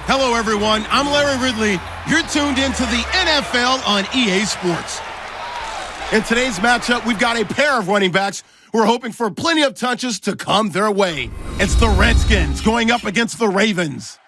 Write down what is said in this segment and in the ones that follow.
Hello, everyone. I'm Larry Ridley. You're tuned into the NFL on EA Sports. In today's matchup, we've got a pair of running backs who are hoping for plenty of touches to come their way. It's the Redskins going up against the Ravens.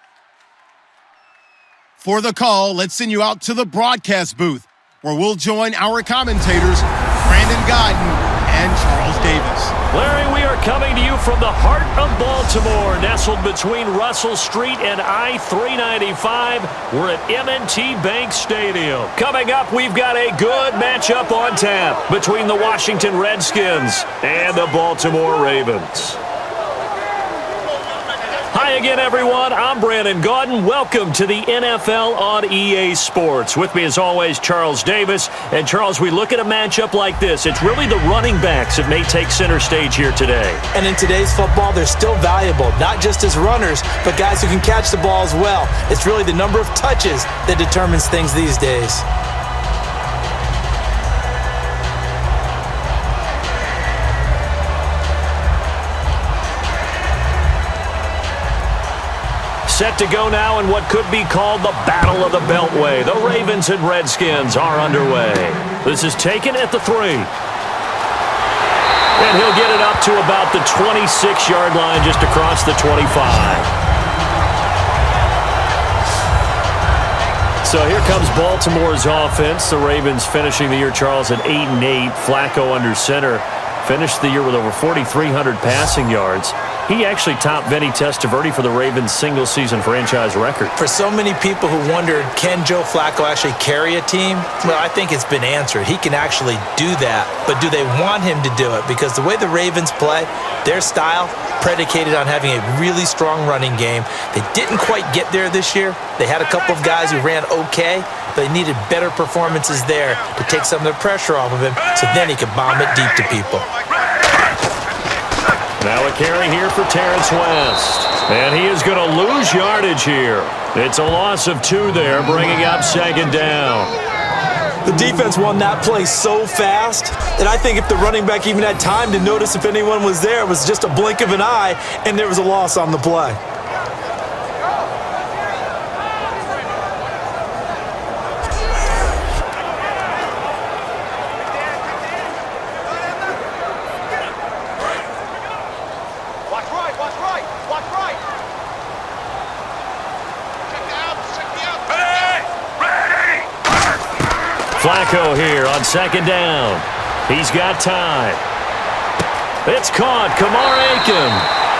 For the call, let's send you out to the broadcast booth, where we'll join our commentators, Brandon Godden and Charles Davis. Larry, we are coming to you from the heart of Baltimore, nestled between Russell Street and I-395. We're at M&T Bank Stadium. Coming up, we've got a good matchup on tap between the Washington Redskins and the Baltimore Ravens. Hi again, everyone. I'm Brandon Gaudin. Welcome to the NFL on EA Sports. With me, as always, Charles Davis. And, Charles, we look at a matchup like this. It's really the running backs that may take center stage here today. And in today's football, they're still valuable, not just as runners, but guys who can catch the ball as well. It's really the number of touches that determines things these days. Set to go now in what could be called the Battle of the Beltway. The Ravens and Redskins are underway. This is taken at the 3. And he'll get it up to about the 26-yard line, just across the 25. So here comes Baltimore's offense. The Ravens finishing the year, Charles, at 8-8. Flacco under center. Finished the year with over 4,300 passing yards. He actually topped Vinny Testaverde for the Ravens' single-season franchise record. For so many people who wondered, can Joe Flacco actually carry a team? Well, I think it's been answered. He can actually do that. But do they want him to do it? Because the way the Ravens play, their style, predicated on having a really strong running game. They didn't quite get there this year. They had a couple of guys who ran okay, but they needed better performances there to take some of the pressure off of him so then he could bomb it deep to people. Now a carry here for Terrence West. And he is going to lose yardage here. It's a loss of 2 there, bringing up second down. The defense won that play so fast that I think if the running back even had time to notice if anyone was there, it was just a blink of an eye, and there was a loss on the play. Flacco here on second down. He's got time. It's caught. Kamar Aiken.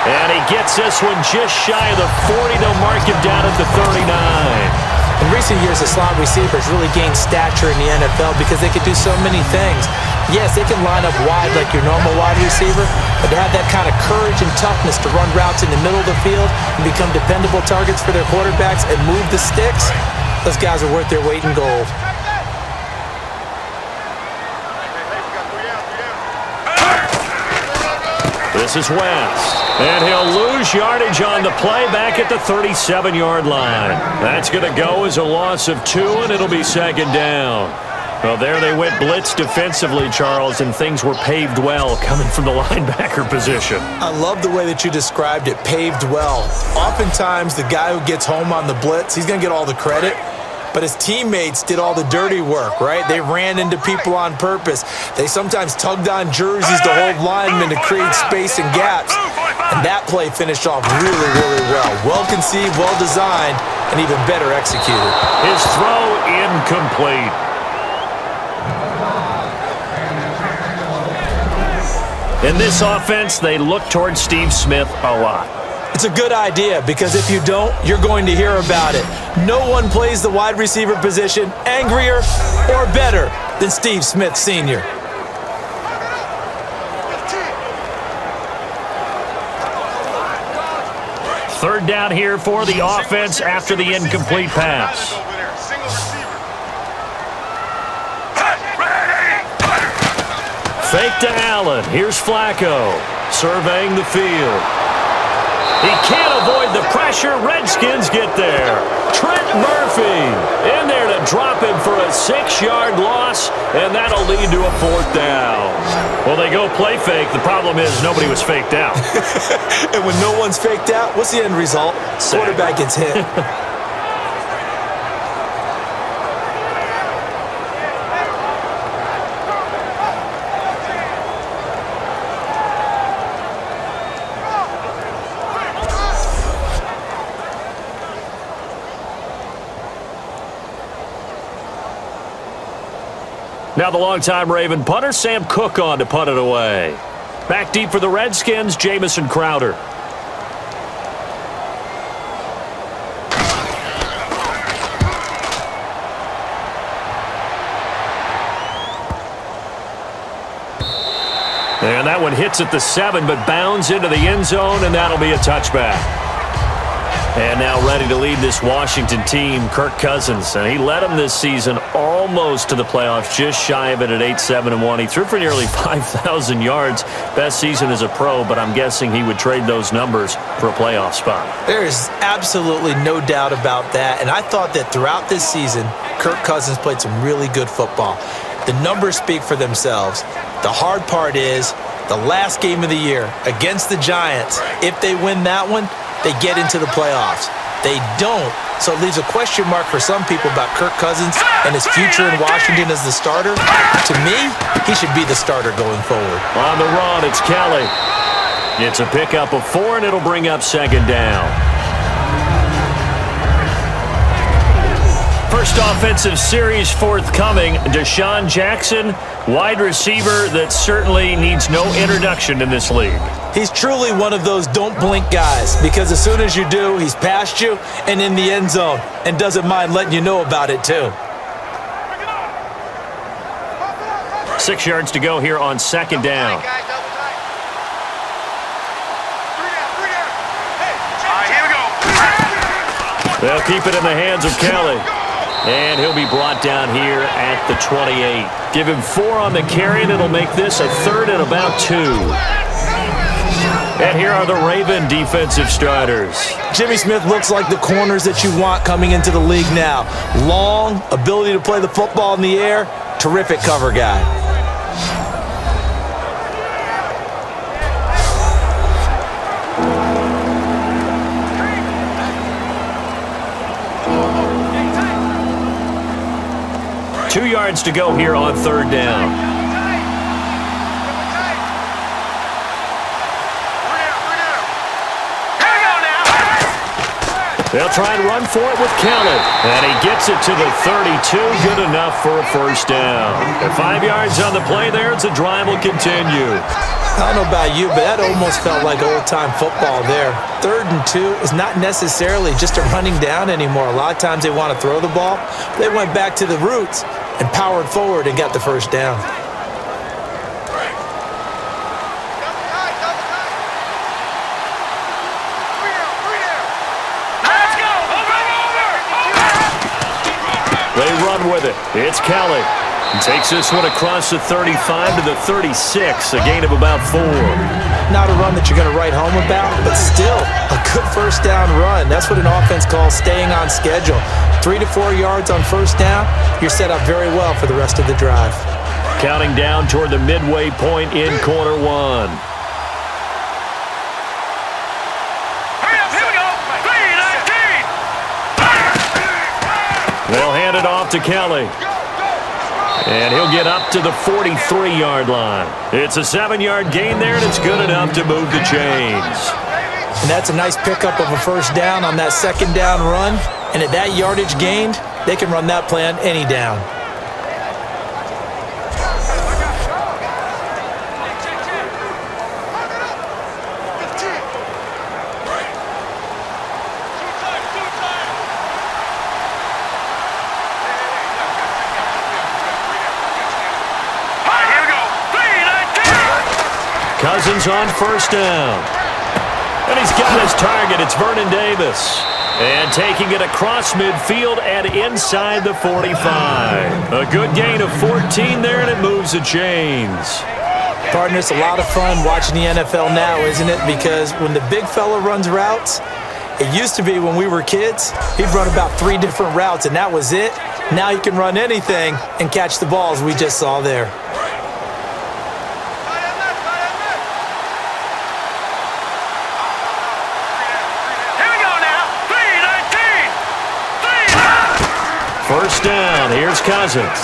And he gets this one just shy of the 40. They'll mark him down at the 39. In recent years, the slot receivers really gained stature in the NFL because they could do so many things. Yes, they can line up wide like your normal wide receiver, but to have that kind of courage and toughness to run routes in the middle of the field and become dependable targets for their quarterbacks and move the sticks, those guys are worth their weight in gold. This is West, and he'll lose yardage on the play back at the 37-yard line. That's going to go as a loss of 2, and it'll be second down. Well, there they went blitz defensively, Charles, and things were paved well coming from the linebacker position. I love the way that you described it, paved well. Oftentimes, the guy who gets home on the blitz, he's going to get all the credit. But his teammates did all the dirty work, right? They ran into people on purpose. They sometimes tugged on jerseys to hold linemen to create space and gaps. And that play finished off really, really well. Well-conceived, well-designed, and even better executed. His throw incomplete. In this offense, they look towards Steve Smith a lot. It's a good idea because if you don't, you're going to hear about it. No one plays the wide receiver position angrier or better than Steve Smith Sr. Third down here for the offense after the incomplete pass. Fake to Allen. Here's Flacco surveying the field. He can't avoid the pressure. Redskins get there. Trent Murphy in there to drop him for a 6-yard loss, and that'll lead to a 4th down. Well, they go play fake. The problem is nobody was faked out. And when no one's faked out, what's the end result? Sack. Quarterback gets hit. Now the longtime Raven punter, Sam Cook, on to punt it away. Back deep for the Redskins, Jamison Crowder. And that one hits at the 7, but bounds into the end zone, and that'll be a touchback. And now ready to lead this Washington team, Kirk Cousins. And he led them this season almost to the playoffs, just shy of it at 8-7-1. He threw for nearly 5,000 yards. Best season as a pro, but I'm guessing he would trade those numbers for a playoff spot. There is absolutely no doubt about that. And I thought that throughout this season, Kirk Cousins played some really good football. The numbers speak for themselves. The hard part is the last game of the year against the Giants. If they win that one, they get into the playoffs. They don't, so it leaves a question mark for some people about Kirk Cousins and his future in Washington as the starter. To me, he should be the starter going forward. On the run, it's Kelly. It's a pickup of 4, and it'll bring up second down. First offensive series forthcoming. Deshaun Jackson, wide receiver that certainly needs no introduction in this league. He's truly one of those don't blink guys, because as soon as you do, he's past you and in the end zone and doesn't mind letting you know about it too. 6 yards to go here on second down. They'll keep it in the hands of Kelly. And he'll be brought down here at the 28. Give him 4 on the carry, and it'll make this a 3rd and about 2. And here are the Raven defensive starters. Jimmy Smith looks like the corners that you want coming into the league now. Long, ability to play the football in the air, terrific cover guy. Two yards to go here on third down. They'll try and run for it with Kelly. And he gets it to the 32. Good enough for a first down. And 5 yards on the play there as the drive will continue. I don't know about you, but that almost felt like old-time football there. 3rd and 2 is not necessarily just a running down anymore. A lot of times they want to throw the ball. They went back to the roots and powered forward and got the first down. They run with it. It's Kelly. He takes this one across the 35 to the 36, a gain of about 4. Not a run that you're going to write home about, but still a good first down run. That's what an offense calls staying on schedule. 3 to 4 yards on first down, you're set up very well for the rest of the drive. Counting down toward the midway point in quarter one. They'll hand it off to Kelly. And he'll get up to the 43-yard line. It's a 7-yard gain there, and it's good enough to move the chains. And that's a nice pickup of a first down on that second down run. And at that yardage gained, they can run that play on any down. Cousins on first down. And he's got his target. It's Vernon Davis. And taking it across midfield and inside the 45. A good gain of 14 there, and it moves the chains. Partner, it's a lot of fun watching the NFL now, isn't it? Because when the big fella runs routes, it used to be when we were kids, he'd run about 3 different routes, and that was it. Now he can run anything and catch the balls we just saw there. First down, here's Cousins.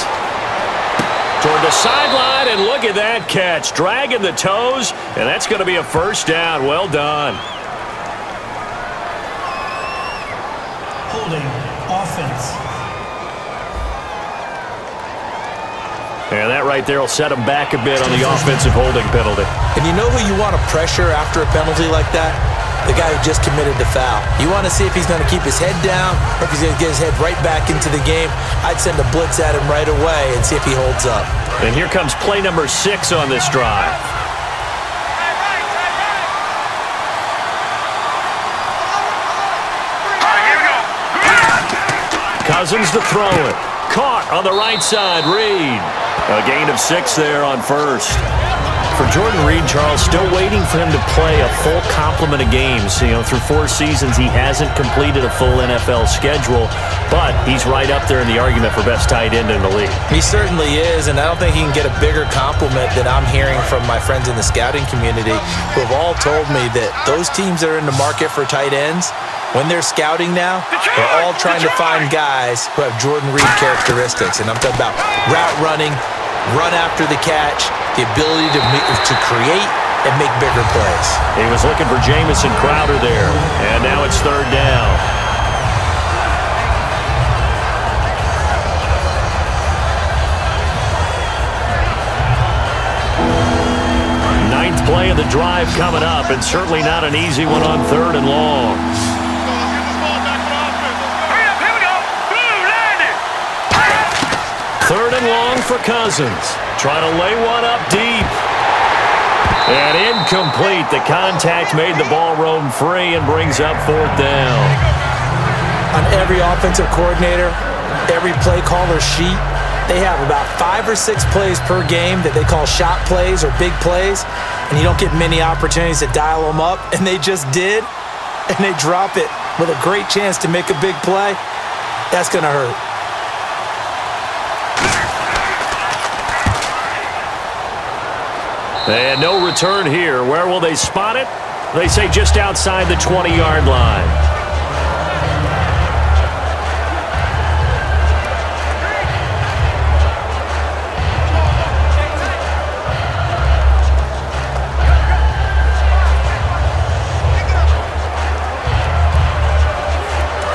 Toward the sideline, and look at that catch. Dragging the toes, and that's going to be a first down. Well done. Holding offense. And that right there will set him back a bit on the offensive holding penalty. And you know who you want to pressure after a penalty like that? The guy who just committed the foul. You want to see if he's going to keep his head down or if he's going to get his head right back into the game. I'd send a blitz at him right away and see if he holds up. And here comes play number 6 on this drive. Cousins to throw it. Caught on the right side, Reed. A gain of 6 there on first. For Jordan Reed, Charles, still waiting for him to play a full complement of games. Through 4 seasons, he hasn't completed a full NFL schedule, but he's right up there in the argument for best tight end in the league. He certainly is, and I don't think he can get a bigger compliment than I'm hearing from my friends in the scouting community who have all told me that those teams that are in the market for tight ends, when they're scouting now, they're all trying to find guys who have Jordan Reed characteristics. And I'm talking about route running, run after the catch, the ability to create and make bigger plays. He was looking for Jamison Crowder there, and now it's 3rd down. Ninth play of the drive coming up, and certainly not an easy one on 3rd and long. 3rd and long for Cousins. Trying to lay one up deep. And incomplete. The contact made the ball roam free and brings up 4th down. On every offensive coordinator, every play caller sheet, they have about 5 or 6 plays per game that they call shot plays or big plays, and you don't get many opportunities to dial them up, and they just did, and they drop it with a great chance to make a big play. That's going to hurt. And no return here. Where will they spot it? They say just outside the 20-yard line.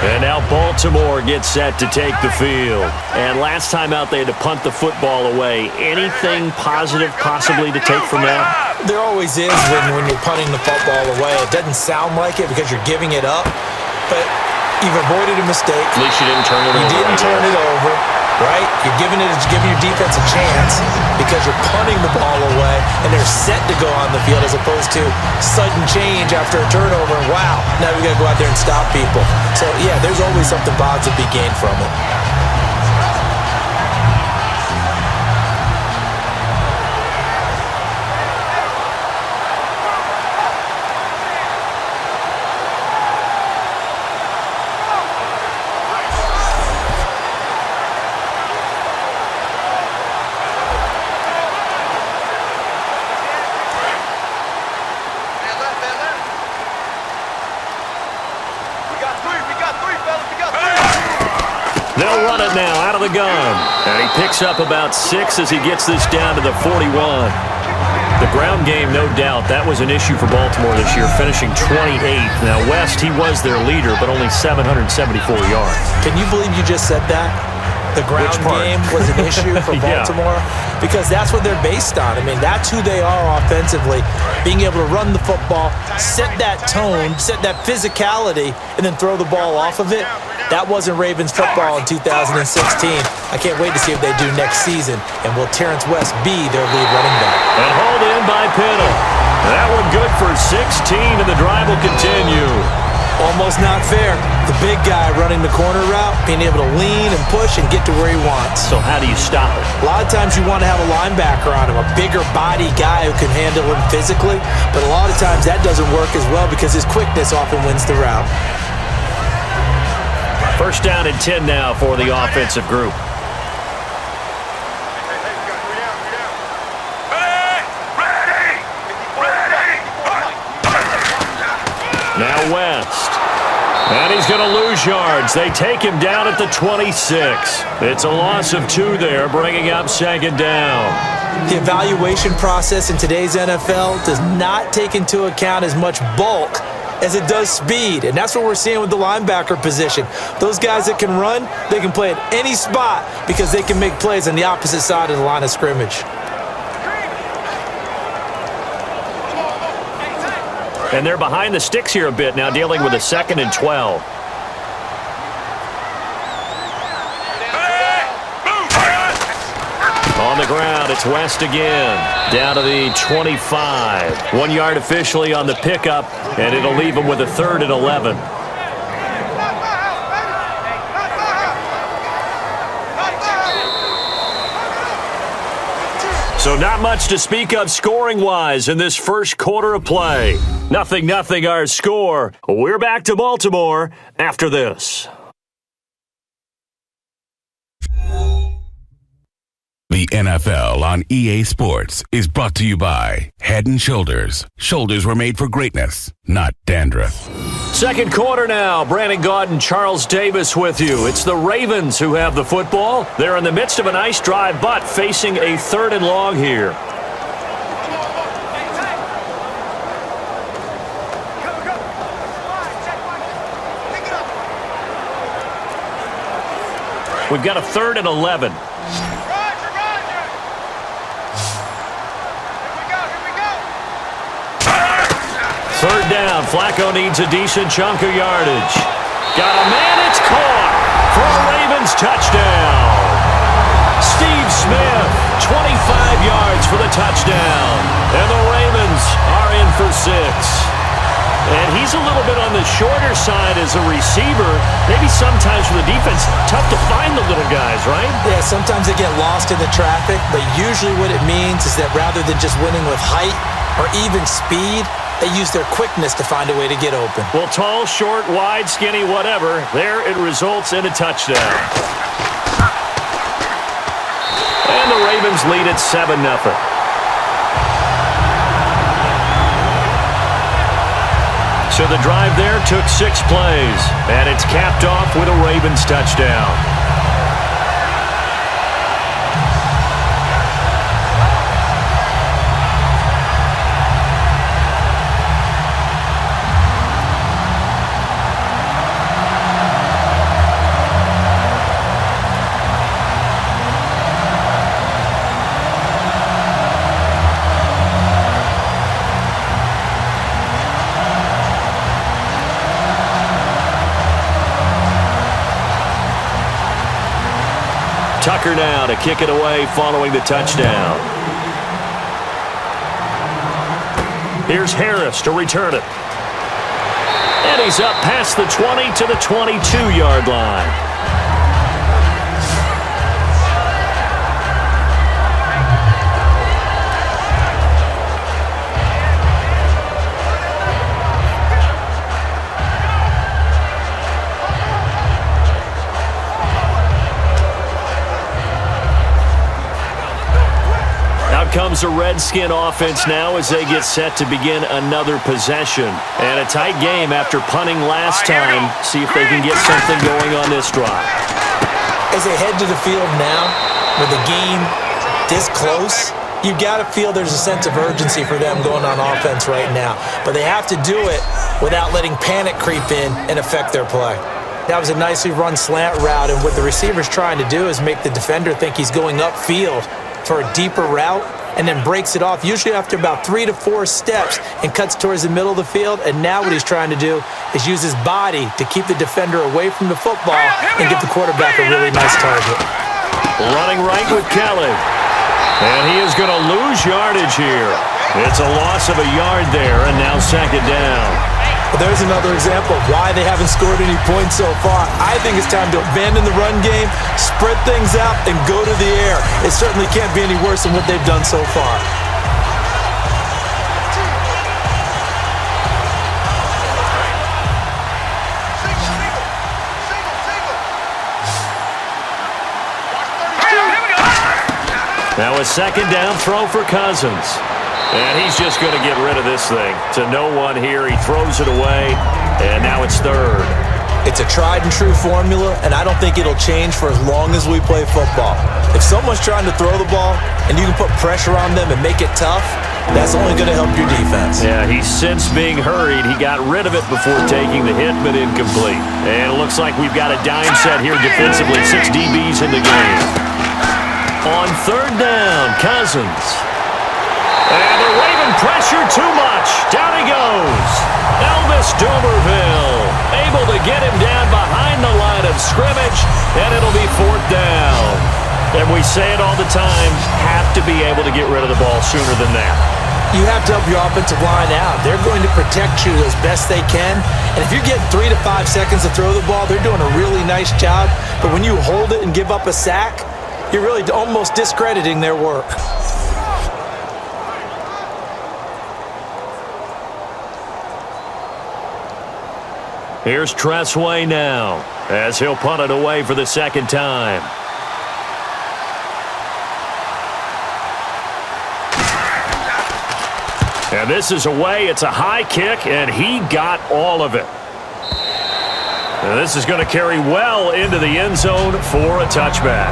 And now Baltimore gets set to take the field. And last time out, they had to punt the football away. Anything positive possibly to take from that? There always is when you're punting the football away. It doesn't sound like it because you're giving it up, but you've avoided a mistake. At least you didn't turn it over. You didn't turn it over, right? You're giving your defense a chance because you're punting the ball away, and they're set to go on the field as opposed to sudden change after a turnover. And wow, now we got to go out there and stop people. So, yeah, there's always something positive to be gained from it. They'll run it now out of the gun. And he picks up about 6 as he gets this down to the 41. The ground game, no doubt, that was an issue for Baltimore this year, finishing 28th. Now, West, he was their leader, but only 774 yards. Can you believe you just said that? The ground game was an issue for Baltimore? Yeah. Because that's what they're based on. I mean, that's who they are offensively. Being able to run the football, set that tone, set that physicality, and then throw the ball off of it. That wasn't Ravens football in 2016. I can't wait to see what they do next season. And will Terrence West be their lead running back? And hauled in by Pittle. That one good for 16, and the drive will continue. Almost not fair. The big guy running the corner route, being able to lean and push and get to where he wants. So how do you stop it? A lot of times you want to have a linebacker on him, a bigger body guy who can handle him physically. But a lot of times that doesn't work as well because his quickness often wins the route. First down and 10 now for the offensive group. Now West. And he's going to lose yards. They take him down at the 26. It's a loss of 2 there, bringing up 2nd down. The evaluation process in today's NFL does not take into account as much bulk as it does speed, and that's what we're seeing with the linebacker position. Those guys that can run, they can play at any spot because they can make plays on the opposite side of the line of scrimmage. And they're behind the sticks here a bit now, dealing with a 2nd and 12. On the ground, it's West again. Down to the 25. 1 yard officially on the pickup, and it'll leave him with a 3rd and 11. So not much to speak of scoring-wise in this first quarter of play. 0-0 our score. We're back to Baltimore after this. The NFL on EA Sports is brought to you by Head & Shoulders. Shoulders were made for greatness, not dandruff. Second quarter now. Brandon Gaudin, Charles Davis with you. It's the Ravens who have the football. They're in the midst of a nice drive, but facing a 3rd and long here. We've got a 3rd and 11. Third down. Flacco needs a decent chunk of yardage. Got a man. It's caught for a Ravens touchdown. Steve Smith, 25 yards for the touchdown. And the Ravens are in for 6. And he's a little bit on the shorter side as a receiver. Maybe sometimes for the defense, tough to find the little guys, right? Yeah, sometimes they get lost in the traffic, but usually what it means is that rather than just winning with height or even speed, they use their quickness to find a way to get open. Well, tall, short, wide, skinny, whatever, there it results in a touchdown. And the Ravens lead at 7-0. So the drive there took 6 plays, and it's capped off with a Ravens touchdown. Tucker now to kick it away following the touchdown. Here's Harris to return it. And he's up past the 20 to the 22-yard line. Comes a Redskin offense now as they get set to begin another possession. And a tight game after punting last time. See if they can get something going on this drive. As they head to the field now, with the game this close, you got to feel there's a sense of urgency for them going on offense right now. But they have to do it without letting panic creep in and affect their play. That was a nicely run slant route, and what the receiver's trying to do is make the defender think he's going upfield for a deeper route, and then breaks it off, usually after about 3 to 4 steps, and cuts towards the middle of the field. And now what he's trying to do is use his body to keep the defender away from the football and give the quarterback a really nice target. Running right with Kelly. And he is going to lose yardage here. It's a loss of a yard there, and now 2nd down. Well, there's another example of why they haven't scored any points so far. I think it's time to abandon the run game, spread things out, and go to the air. It certainly can't be any worse than what they've done so far. Now a 2nd down throw for Cousins. And he's just going to get rid of this thing. To no one here. He throws it away, and now it's 3rd. It's a tried and true formula, and I don't think it'll change for as long as we play football. If someone's trying to throw the ball and you can put pressure on them and make it tough, that's only going to help your defense. Yeah, he's since being hurried. He got rid of it before taking the hit, but incomplete. And it looks like we've got a dime set here defensively. 6 DBs in the game. On third down, Cousins. And they're waving pressure too much. Down he goes. Elvis Dumerville able to get him down behind the line of scrimmage, and it'll be 4th down. And we say it all the time, have to be able to get rid of the ball sooner than that. You have to help your offensive line out. They're going to protect you as best they can. And if you're getting 3 to 5 seconds to throw the ball, they're doing a really nice job. But when you hold it and give up a sack, you're really almost discrediting their work. Here's Tressway now, as he'll punt it away for the second time. And this is away. It's a high kick, and he got all of it. And this is going to carry well into the end zone for a touchback.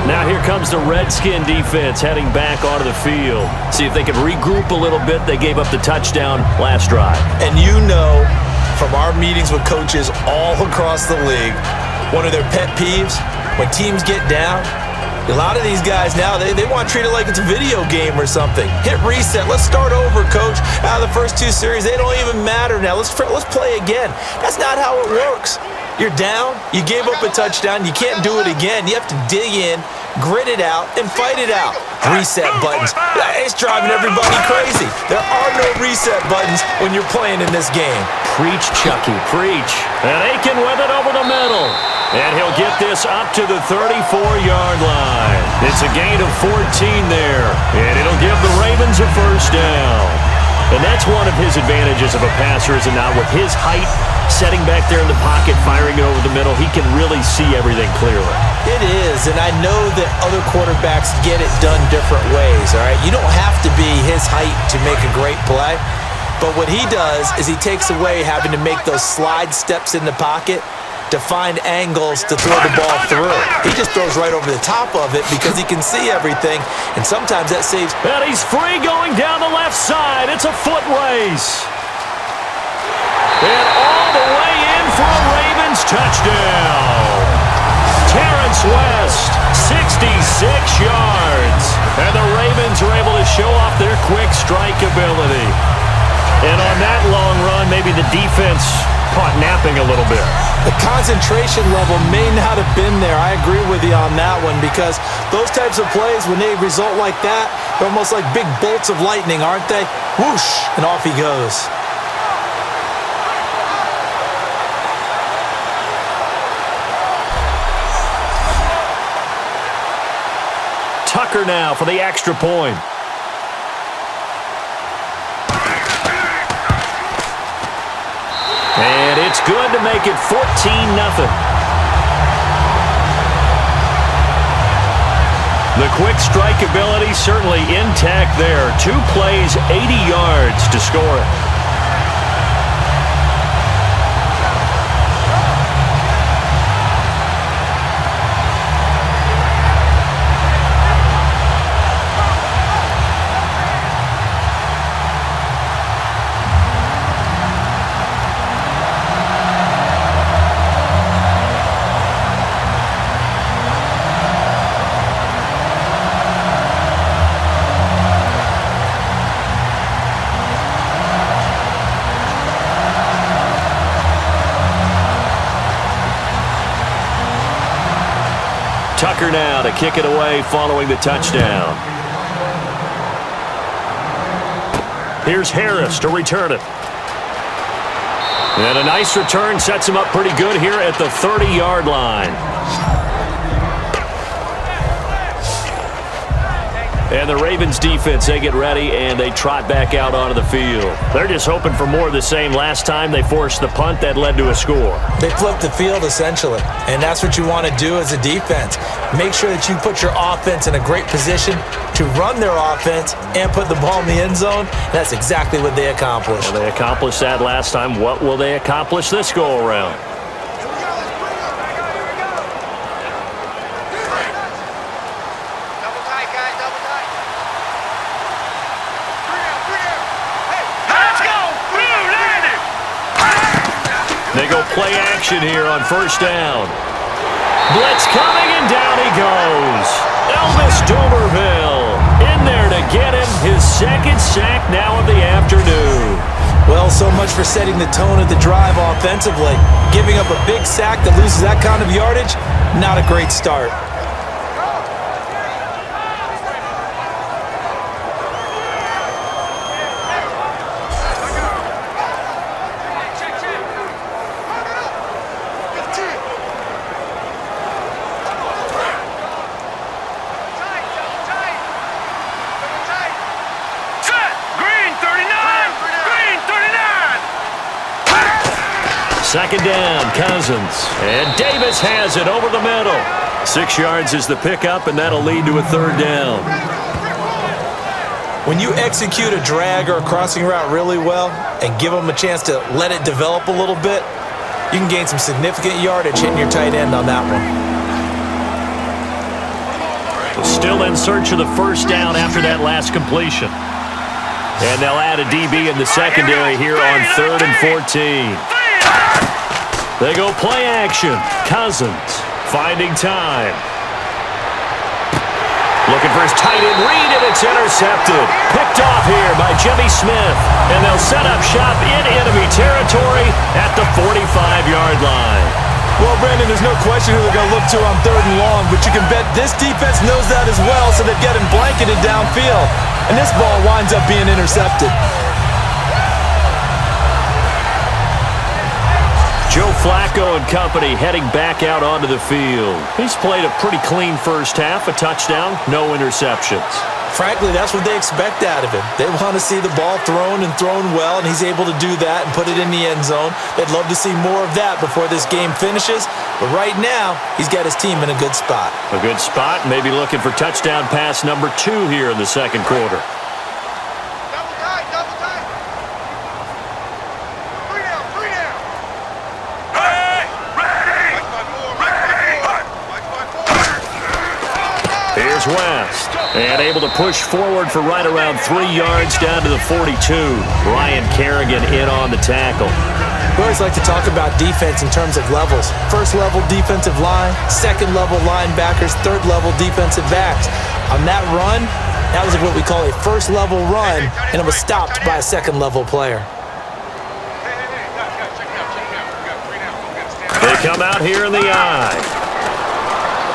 Now here comes the Redskin defense heading back onto the field. See if they can regroup a little bit. They gave up the touchdown last drive. And you know from our meetings with coaches all across the league, one of their pet peeves, when teams get down, a lot of these guys now, they want to treat it like it's a video game or something. Hit reset. Let's start over, coach. Out of the first 2 series, they don't even matter now. Let's play again. That's not how it works. You're down. You gave up a touchdown. You can't do it again. You have to dig in, grit it out, and fight it out. Reset buttons. It's driving everybody crazy. There are no reset buttons when you're playing in this game. Preach, Chucky, preach. And Aiken with it over the middle. And he'll get this up to the 34-yard line. It's a gain of 14 there. And it'll give the Ravens a first down. And that's one of his advantages of a passer, is it not? With his height, setting back there in the pocket, firing it over the middle, he can really see everything clearly. It is, and I know that other quarterbacks get it done different ways, all right? You don't have to be his height to make a great play. But what he does is he takes away having to make those slide steps in the pocket to find angles to throw the ball through. He just throws right over the top of it because he can see everything, and sometimes that saves. And he's free going down the left side. It's a foot race. And all the way in for a Ravens touchdown. Terrence West, 66 yards. And the Ravens are able to show off their quick strike ability. And on that long run, maybe the defense caught napping a little bit. The concentration level may not have been there. I agree with you on that one, because those types of plays, when they result like that, they're almost like big bolts of lightning, aren't they? Whoosh, and off he goes. Tucker now for the extra point. And it's good to make it 14-0. The quick strike ability certainly intact there. 2 plays, 80 yards to score it. Tucker now to kick it away following the touchdown. Here's Harris to return it. And a nice return sets him up pretty good here at the 30-yard line. And the Ravens defense, they get ready and they trot back out onto the field. They're just hoping for more of the same. Last time they forced the punt that led to a score. They flipped the field essentially, and that's what you want to do as a defense. Make sure that you put your offense in a great position to run their offense and put the ball in the end zone. That's exactly what they accomplished. Well, they accomplished that last time. What will they accomplish this go-around? action here on first down. Blitz coming, and down he goes. Elvis Dumervil in there to get him his second sack now of the afternoon. Well, so much for setting the tone of the drive offensively. Giving up a big sack that loses that kind of yardage, not a great start. Second down, Cousins. And Davis has it over the middle. 6 yards is the pickup, and that'll lead to a third down. When you execute a drag or a crossing route really well and give them a chance to let it develop a little bit, you can gain some significant yardage hitting your tight end on that one. Still in search of the first down after that last completion. And they'll add a DB in the secondary here on 3rd and 14. They go play action. Cousins finding time. Looking for his tight end read, and it's intercepted. Picked off here by Jimmy Smith. And they'll set up shop in enemy territory at the 45-yard line. Well, Brandon, there's no question who they're going to look to on 3rd and long, but you can bet this defense knows that as well, so they're getting blanketed downfield. And this ball winds up being intercepted. Joe Flacco and company heading back out onto the field. He's played a pretty clean first half, a touchdown, no interceptions. Frankly, that's what they expect out of him. They want to see the ball thrown and thrown well, and he's able to do that and put it in the end zone. They'd love to see more of that before this game finishes, but right now, he's got his team in a good spot. A good spot, maybe looking for touchdown pass number 2 here in the second quarter. Here's West, and able to push forward for right around 3 yards down to the 42. Ryan Kerrigan in on the tackle. We always like to talk about defense in terms of levels. First level defensive line, second level linebackers, third level defensive backs. On that run, that was what we call a first level run, and it was stopped by a second level player. They come out here in the eye.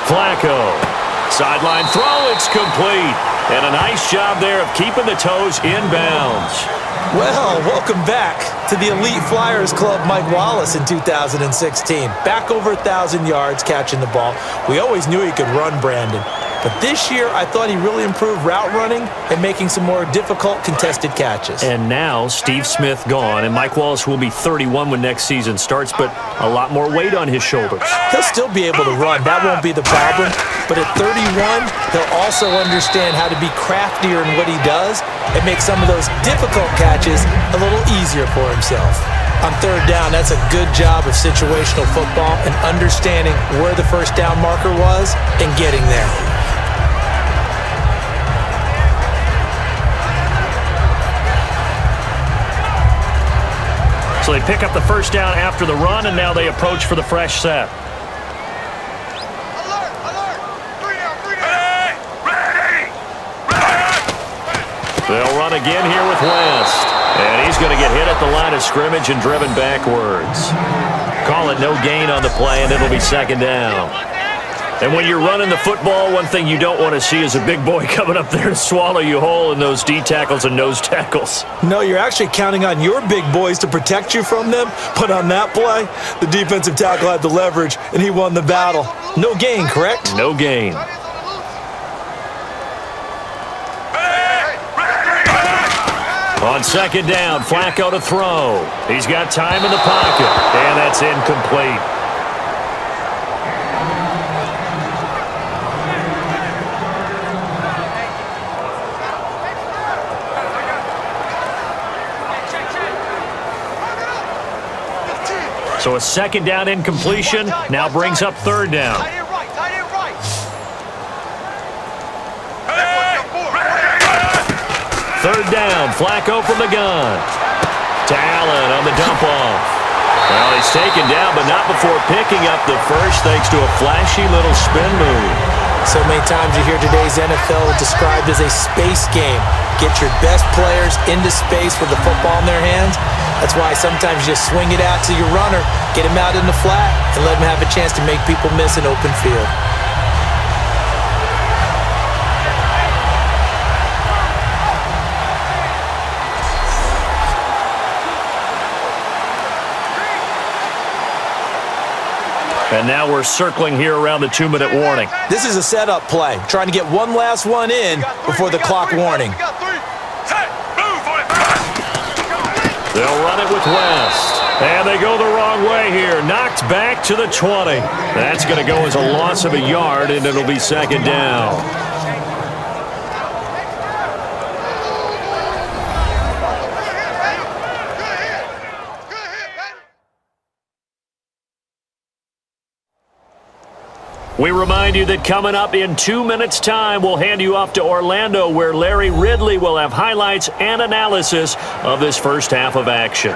Flacco. Sideline throw, it's complete. And a nice job there of keeping the toes inbounds. Well, welcome back to the Elite Flyers Club, Mike Wallace in 2016. Back over 1,000 yards catching the ball. We always knew he could run, Brandon. But this year, I thought he really improved route running and making some more difficult contested catches. And now, Steve Smith gone, and Mike Wallace will be 31 when next season starts, but a lot more weight on his shoulders. He'll still be able to run. That won't be the problem. But at 31, he'll also understand how to be craftier in what he does and make some of those difficult catches a little easier for himself. On third down, that's a good job of situational football and understanding where the first down marker was and getting there. So they pick up the first down after the run, and now they approach for the fresh set. They'll run again here with West. And he's going to get hit at the line of scrimmage and driven backwards. Call it no gain on the play, and it'll be second down. And when you're running the football, one thing you don't want to see is a big boy coming up there to swallow you whole in those D tackles and nose tackles. No, you're actually counting on your big boys to protect you from them. But on that play, the defensive tackle had the leverage, and he won the battle. No gain, correct? No gain. On second down, Flacco to throw. He's got time in the pocket, and that's incomplete. So a second down incompletion now brings up third down. Third down, Flacco from the gun. To Allen on the dump off. Well, he's taken down, but not before picking up the first thanks to a flashy little spin move. So many times you hear today's NFL described as a space game. Get your best players into space with the football in their hands. That's why sometimes you just swing it out to your runner, get him out in the flat, and let him have a chance to make people miss an open field. And now we're circling here around the 2-minute warning. This is a setup play, trying to get one last one in before the clock warning. They'll run it with West. And they go the wrong way here. Knocked back to the 20. That's going to go as a loss of a yard, and it'll be second down. We remind you that coming up in 2 minutes' time, we'll hand you off to Orlando, where Larry Ridley will have highlights and analysis of this first half of action.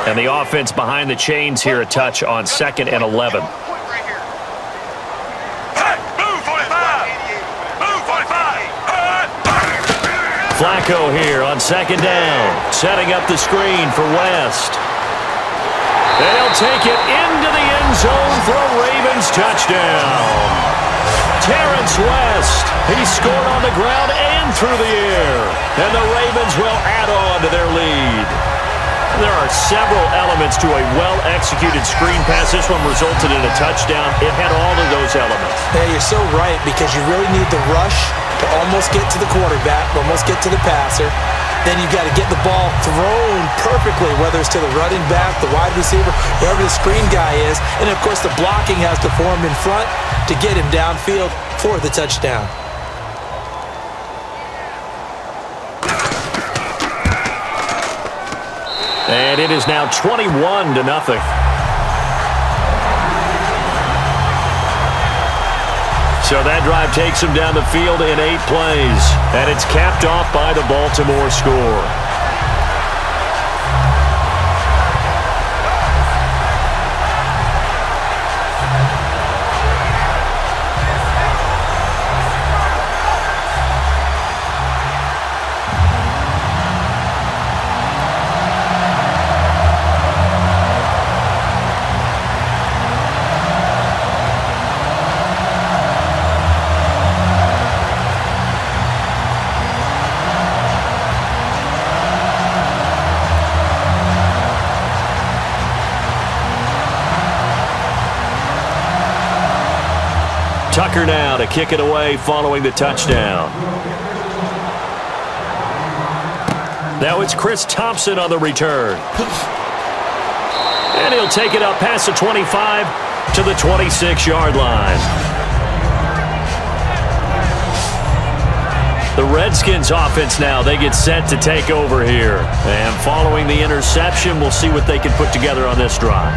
And the offense behind the chains here a touch on 2nd and 11. Flacco here on 2nd down, setting up the screen for West. They'll take it into the end zone for a Ravens touchdown. Terrence West, he scored on the ground and through the air. And the Ravens will add on to their lead. There are several elements to a well-executed screen pass. This one resulted in a touchdown. It had all of those elements. Yeah, you're so right, because you really need the rush to almost get to the quarterback, almost get to the passer. Then you've got to get the ball thrown perfectly, whether it's to the running back, the wide receiver, wherever the screen guy is. And, of course, the blocking has to form in front to get him downfield for the touchdown. And it is now 21-0. So that drive takes him down the field in 8 plays. And it's capped off by the Baltimore score. Tucker now to kick it away following the touchdown. Now it's Chris Thompson on the return. And he'll take it up past the 25 to the 26-yard line. The Redskins offense now, they get set to take over here. And following the interception, we'll see what they can put together on this drive.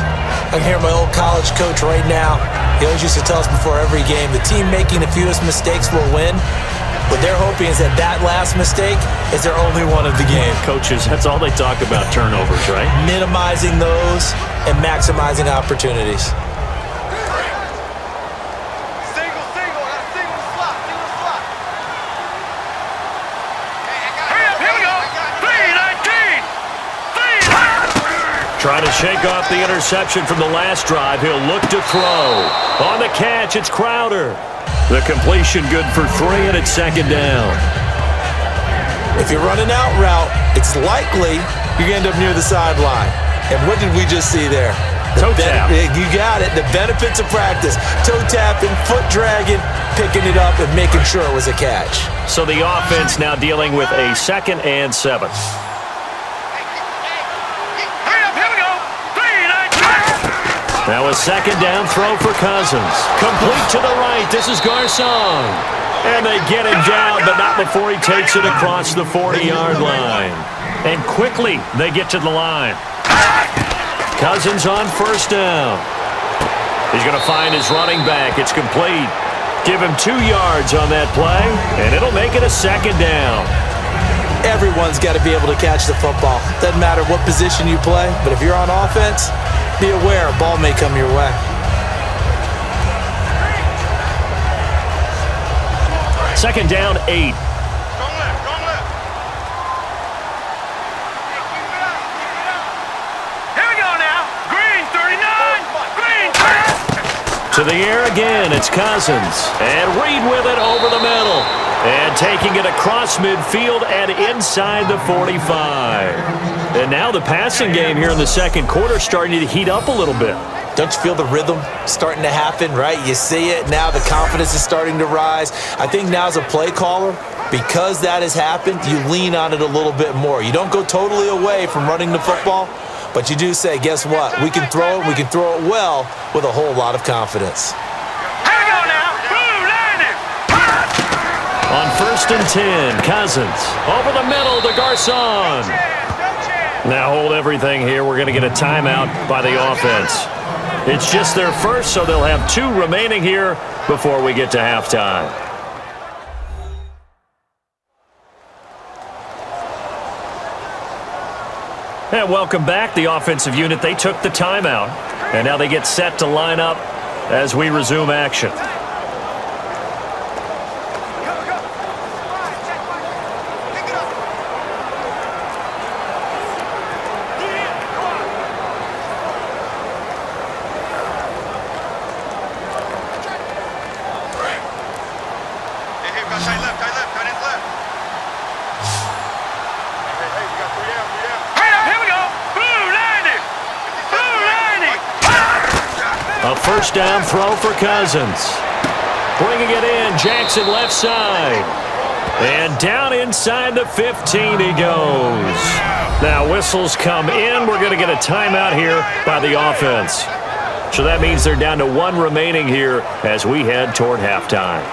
I can hear my old college coach right now. He always used to tell us before every game, the team making the fewest mistakes will win. What they're hoping is that that last mistake is their only one of the game. Coaches, that's all they talk about, turnovers, right? Minimizing those and maximizing opportunities. Trying to shake off the interception from the last drive. He'll look to throw. On the catch, it's Crowder. The completion good for 3, and it's 2nd down. If you're running out route, it's likely you're going to end up near the sideline. And what did we just see there? Toe tap. You got it. The benefits of practice. Toe tapping, foot dragging, picking it up, and making sure it was a catch. So the offense now dealing with a 2nd and 7. Now a 2nd down throw for Cousins. Complete to the right. This is Garcon. And they get him down, but not before he takes it across the 40-yard line. And quickly they get to the line. Cousins on 1st down. He's going to find his running back. It's complete. Give him 2 yards on that play, and it'll make it a second down. Everyone's got to be able to catch the football. Doesn't matter what position you play, but if you're on offense, be aware a ball may come your way. Second down, 8. To the air again, it's Cousins. And Reed with it over the middle. And taking it across midfield and inside the 45. And now the passing game here in the second quarter starting to heat up a little bit. Don't you feel the rhythm starting to happen, right? You see it now. The confidence is starting to rise. I think now as a play caller, because that has happened, you lean on it a little bit more. You don't go totally away from running the football, but you do say, guess what? We can throw it. We can throw it well with a whole lot of confidence. On 1st and 10, Cousins over the middle to Garcon. Now hold everything here. We're going to get a timeout by the offense. It's just their first, so they'll have 2 remaining here before we get to halftime. And welcome back. The offensive unit, they took the timeout. And now they get set to line up as we resume action. A first down throw for Cousins. Bringing it in, Jackson left side. And down inside the 15 he goes. Now whistles come in. We're going to get a timeout here by the offense. So that means they're down to 1 remaining here as we head toward halftime.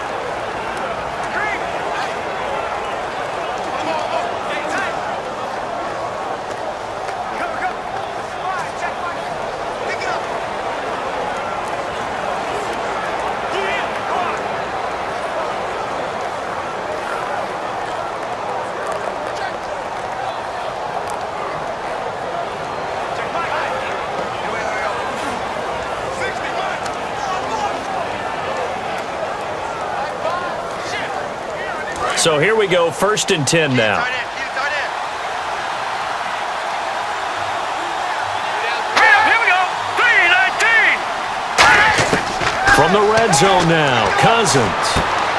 So here we go, 1st and 10 now. From the red zone now, Cousins.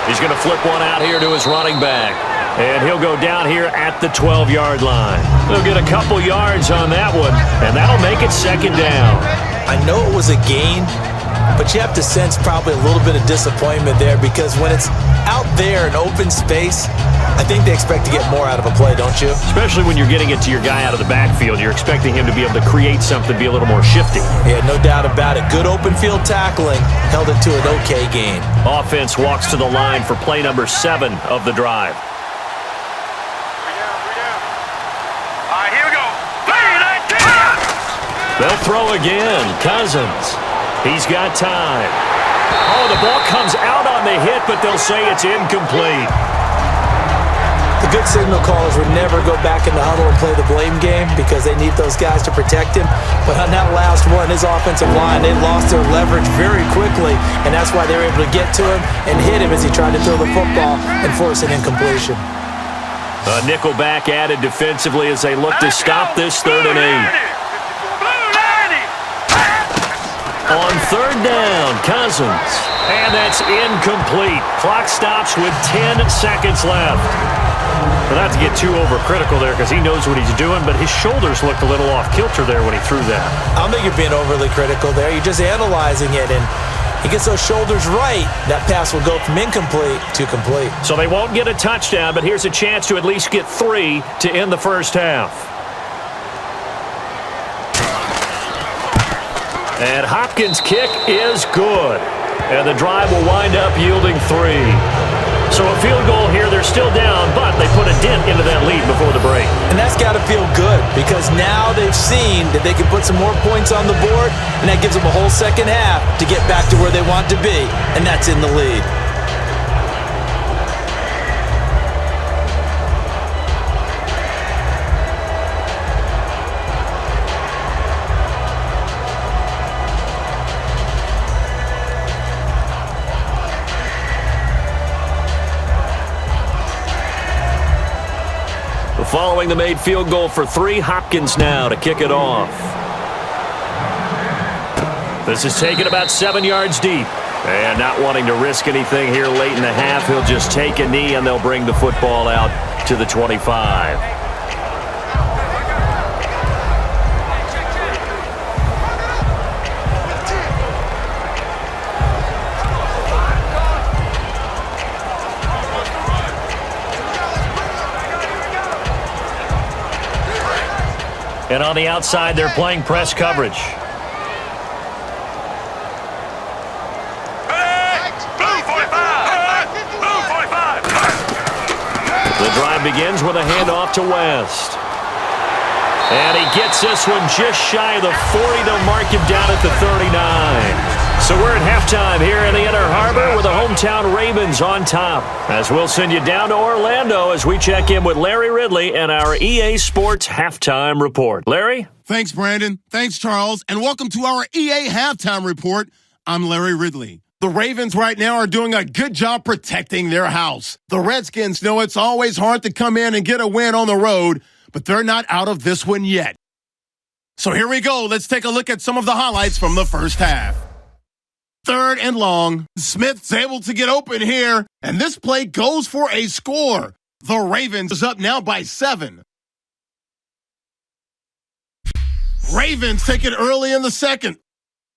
He's going to flip one out here to his running back. And he'll go down here at the 12-yard line. He'll get a couple yards on that one, and that'll make it second down. I know it was a gain, but you have to sense probably a little bit of disappointment there because when it's out there in open space, I think they expect to get more out of a play, don't you? Especially when you're getting it to your guy out of the backfield. You're expecting him to be able to create something, be a little more shifty. Yeah, no doubt about it. Good open field tackling held it to an okay gain. Offense walks to the line for play number 7 of the drive. All right, here we go. They'll throw again. Cousins. He's got time. Oh, the ball comes out on the hit, but they'll say it's incomplete. The good signal callers would never go back in the huddle and play the blame game because they need those guys to protect him. But on that last one, his offensive line, they lost their leverage very quickly, and that's why they were able to get to him and hit him as he tried to throw the football and force an incompletion. A nickel back added defensively as they look to stop this 3rd and 8. On 3rd down, Cousins. And that's incomplete. Clock stops with 10 seconds left. But not to get too overcritical there because he knows what he's doing, but his shoulders looked a little off kilter there when he threw that. I don't think you're being overly critical there. You're just analyzing it, and he gets those shoulders right. That pass will go from incomplete to complete. So they won't get a touchdown, but here's a chance to at least get 3 to end the first half. And Hopkins' kick is good. And the drive will wind up yielding 3. So So a field goal here, they're still down, but they put a dent into that lead before the break. And that's got to feel good because now they've seen that they can put some more points on the board, and that gives them a whole second half to get back to where they want to be, and that's in the lead. Following the made field goal for 3, Hopkins now to kick it off. This is taken about 7 yards deep. And not wanting to risk anything here late in the half, he'll just take a knee and they'll bring the football out to the 25. And on the outside, they're playing press coverage. The drive begins with a handoff to West. And he gets this one just shy of the 40. They'll mark him down at the 39. So we're at halftime here in the Inner Harbor with the hometown Ravens on top. As we'll send you down to Orlando as we check in with Larry Ridley and our EA Sports Halftime Report. Larry? Thanks, Brandon. Thanks, Charles. And welcome to our EA Halftime Report. I'm Larry Ridley. The Ravens right now are doing a good job protecting their house. The Redskins know it's always hard to come in and get a win on the road, but they're not out of this one yet. So here we go. Let's take a look at some of the highlights from the first half. 3rd and long. Smith's able to get open here, and this play goes for a score. The Ravens is up now by 7. Ravens take it early in the second.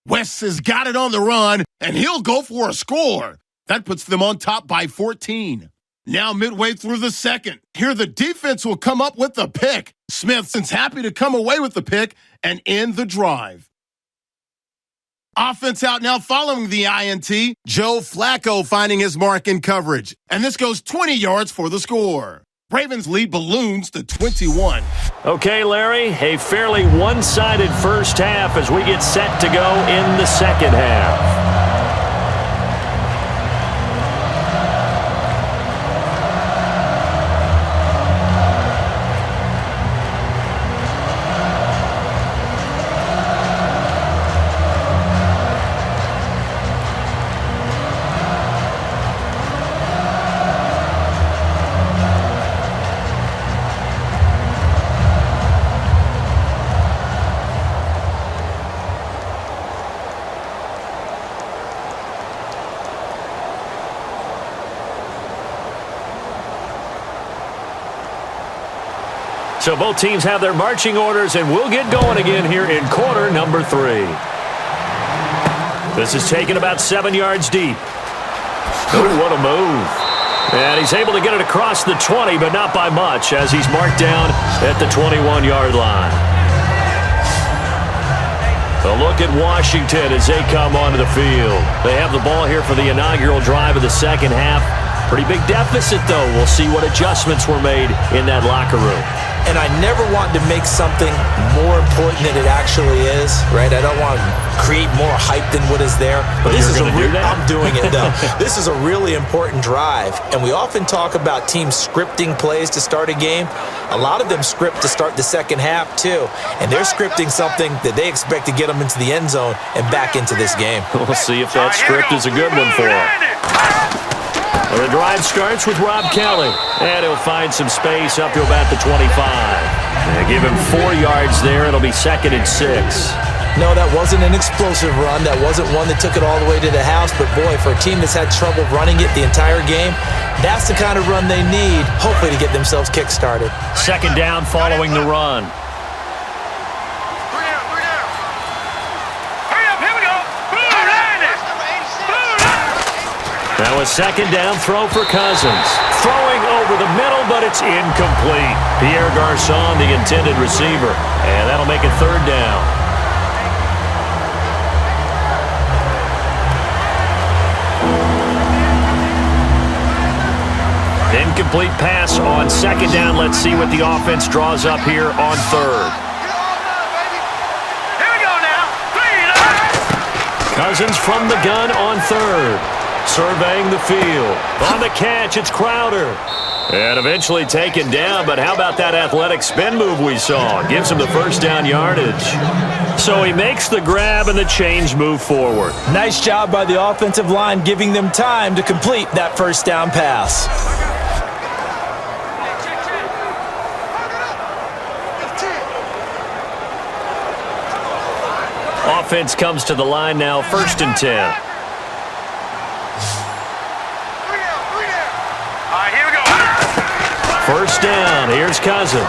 West has got it on the run, and he'll go for a score. That puts them on top by 14. Now midway through the second, here the defense will come up with the pick. Smith's happy to come away with the pick and end the drive. Offense out now following the INT. Joe Flacco finding his mark in coverage. And this goes 20 yards for the score. Ravens lead balloons to 21. Okay, Larry, a fairly one-sided first half as we get set to go in the second half. So both teams have their marching orders, and we'll get going again here in quarter number 3. This is taken about 7 yards deep. Oh, what a move. And he's able to get it across the 20, but not by much, as he's marked down at the 21-yard line. A look at Washington as they come onto the field. They have the ball here for the inaugural drive of the second half. Pretty big deficit, though. We'll see what adjustments were made in that locker room. And I never want to make something more important than it actually is, right? I don't want to create more hype than what is there. But this is I'm doing it, though. This is a really important drive. And we often talk about teams scripting plays to start a game. A lot of them script to start the second half, too. And they're scripting something that they expect to get them into the end zone and back into this game. We'll see if that script is a good one for them. Well, the drive starts with Rob Kelly, and he'll find some space up to about the 25. And give him 4 yards there. It'll be 2nd and 6. No, that wasn't an explosive run. That wasn't one that took it all the way to the house. But, boy, for a team that's had trouble running it the entire game, that's the kind of run they need, hopefully, to get themselves kick-started. 2nd down following the run. Now a 2nd down throw for Cousins. Throwing over the middle, but it's incomplete. Pierre Garçon, the intended receiver. And that'll make it 3rd down. Incomplete pass on second down. Let's see what the offense draws up here on third. Here we go now. 3 and out. Cousins from the gun on third. Surveying the field. On the catch, it's Crowder. And eventually taken down, but how about that athletic spin move we saw? Gives him the first down yardage. So he makes the grab and the chains move forward. Nice job by the offensive line giving them time to complete that first down pass. Offense comes to the line now, 1st and 10. All right, here we go. First down, here's Cousins.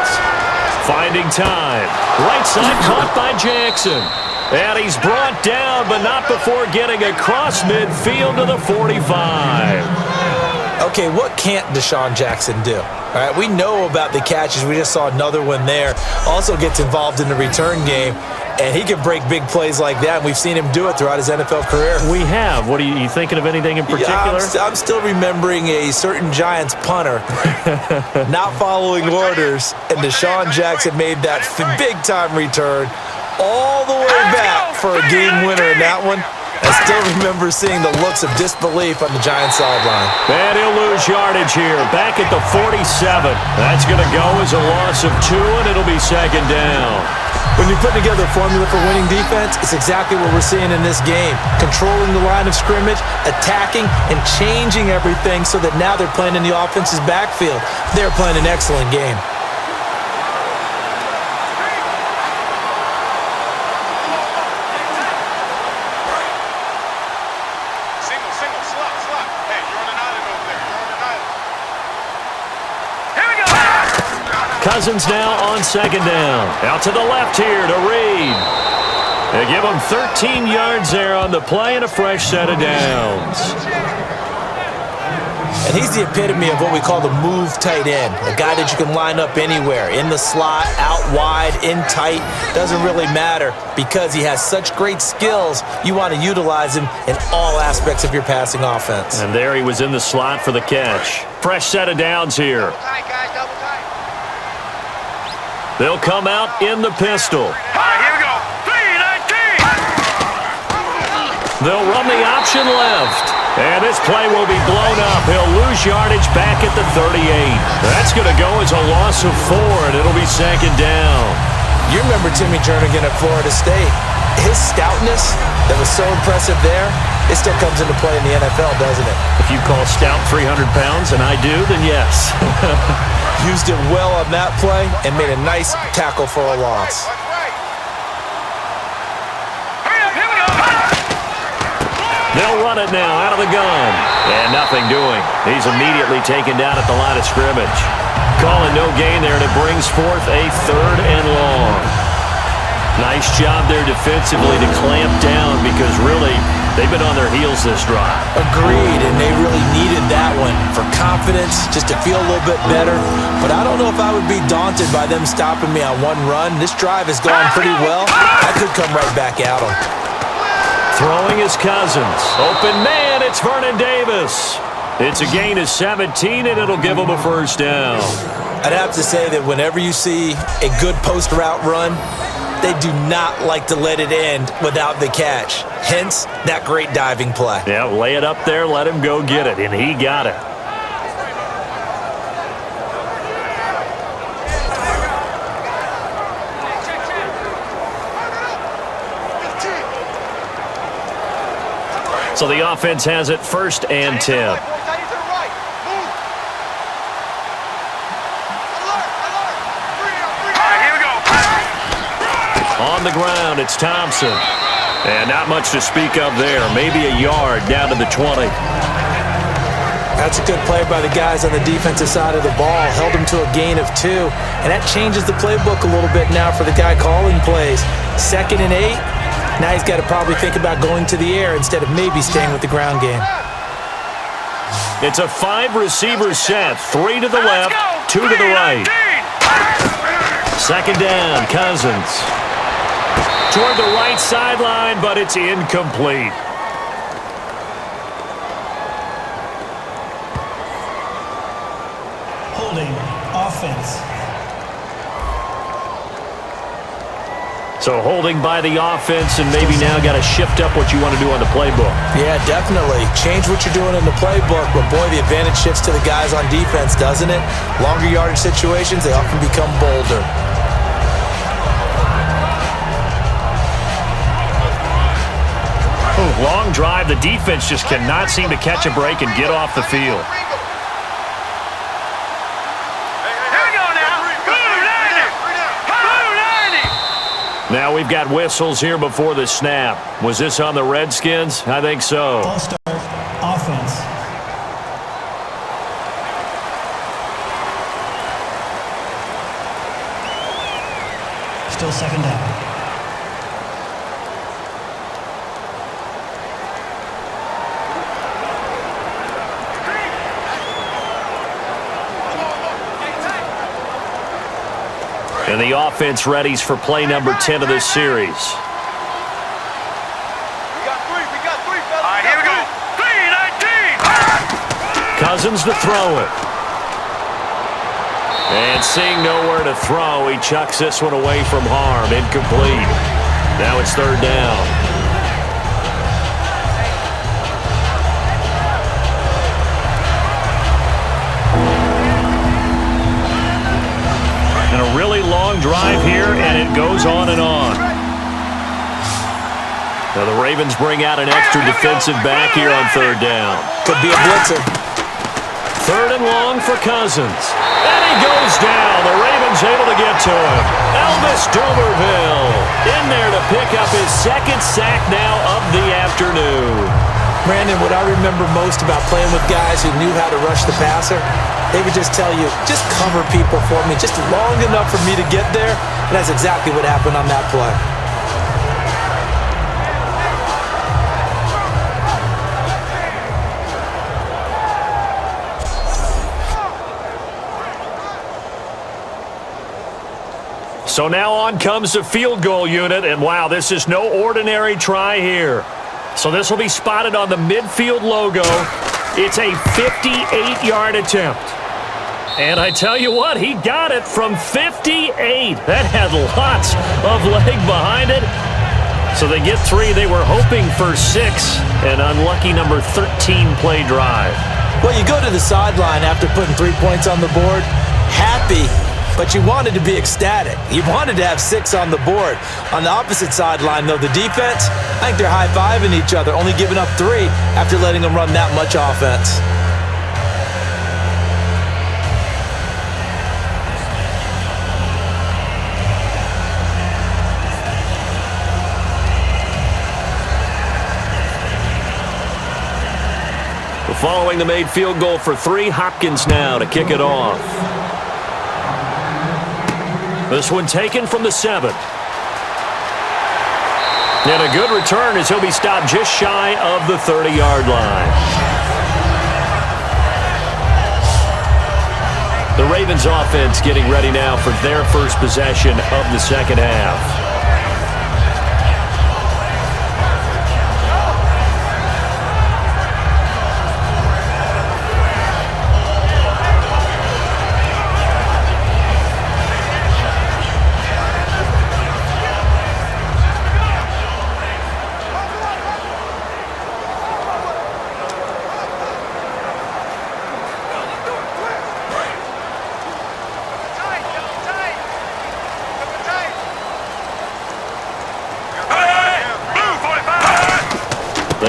Finding time. Right side caught by Jackson. And he's brought down, but not before getting across midfield to the 45. Okay, what can't Deshaun Jackson do? All right, we know about the catches. We just saw another one there. Also gets involved in the return game, and he can break big plays like that. And we've seen him do it throughout his NFL career. We have. What are you thinking of anything in particular? Yeah, I'm still remembering a certain Giants punter not following orders, and Deshaun Jackson made that big-time return all the way back for a game winner in that one. I still remember seeing the looks of disbelief on the Giants sideline. And he'll lose yardage here, back at the 47. That's going to go as a loss of 2, and it'll be second down. When you put together a formula for winning defense, it's exactly what we're seeing in this game. Controlling the line of scrimmage, attacking, and changing everything so that now they're playing in the offense's backfield. They're playing an excellent game. Cousins now on second down. Out to the left here to Reed. They give him 13 yards there on the play and a fresh set of downs. And he's the epitome of what we call the move tight end. A guy that you can line up anywhere. In the slot, out wide, in tight. Doesn't really matter because he has such great skills. You want to utilize him in all aspects of your passing offense. And there he was in the slot for the catch. Fresh set of downs here. They'll come out in the pistol. All right, here we go. 3-19. They'll run the option left. And this play will be blown up. He'll lose yardage back at the 38. That's going to go as a loss of 4, and it'll be second down. You remember Timmy Jernigan at Florida State. His stoutness that was so impressive there, it still comes into play in the NFL, doesn't it? If you call stout 300 pounds, and I do, then yes. Used it well on that play and made a nice tackle for a loss. They'll run it now out of the gun. And nothing doing. He's immediately taken down at the line of scrimmage. Calling no gain there, and it brings forth a 3rd and long. Nice job there defensively to clamp down because really they've been on their heels this drive. Agreed, and they really needed that one for confidence, just to feel a little bit better. But I don't know if I would be daunted by them stopping me on one run. This drive has gone pretty well. I could come right back at them. Throwing his Cousins. Open man, it's Vernon Davis. It's a gain of 17, and it'll give him a first down. I'd have to say that whenever you see a good post route run, they do not like to let it end without the catch. Hence, that great diving play. Yeah, lay it up there, let him go get it, and he got it. So the offense has it 1st and 10. On the ground, it's Thompson. And not much to speak of there. Maybe a yard down to the 20. That's a good play by the guys on the defensive side of the ball. Held them to a gain of 2. And that changes the playbook a little bit now for the guy calling plays. 2nd and 8. Now he's got to probably think about going to the air instead of maybe staying with the ground game. It's a 5-receiver set. 3 to the left, 2 to the right. Second down, Cousins. Toward the right sideline, but it's incomplete. Holding. Offense. So holding by the offense, and maybe now got to shift up what you want to do on the playbook. Yeah, definitely. Change what you're doing in the playbook, but boy, the advantage shifts to the guys on defense, doesn't it? Longer yardage situations, they often become bolder. Ooh, long drive. The defense just cannot seem to catch a break and get off the field. Now we've got whistles here before the snap. Was this on the Redskins? I think so. Ball start. Offense. Still second down. And the offense readies for play number 10 of this series. All right, here we go. 3-19. Cousins to throw it. And seeing nowhere to throw, he chucks this one away from harm. Incomplete. Now it's third down. And a really long drive here, and it goes on and on. Now the Ravens bring out an extra defensive back here on third down. Could be a blitzer. Third and long for Cousins. And he goes down. The Ravens able to get to him. Elvis Dumervil in there to pick up his second sack now of the afternoon. Brandon, what I remember most about playing with guys who knew how to rush the passer, they would just tell you, just cover people for me, just long enough for me to get there. And that's exactly what happened on that play. So now on comes the field goal unit, and wow, this is no ordinary try here. So this will be spotted on the midfield logo. It's a 58-yard attempt. And I tell you what, he got it from 58. That had lots of leg behind it. So they get 3. They were hoping for 6. An unlucky number 13 play drive. Well, you go to the sideline after putting 3 points on the board, happy, but you wanted to be ecstatic. You wanted to have 6 on the board. On the opposite sideline, though, the defense, I think they're high-fiving each other, only giving up 3 after letting them run that much offense. Following the made field goal for 3, Hopkins now to kick it off. This one taken from the 7. And a good return as he'll be stopped just shy of the 30-yard line. The Ravens offense getting ready now for their first possession of the second half.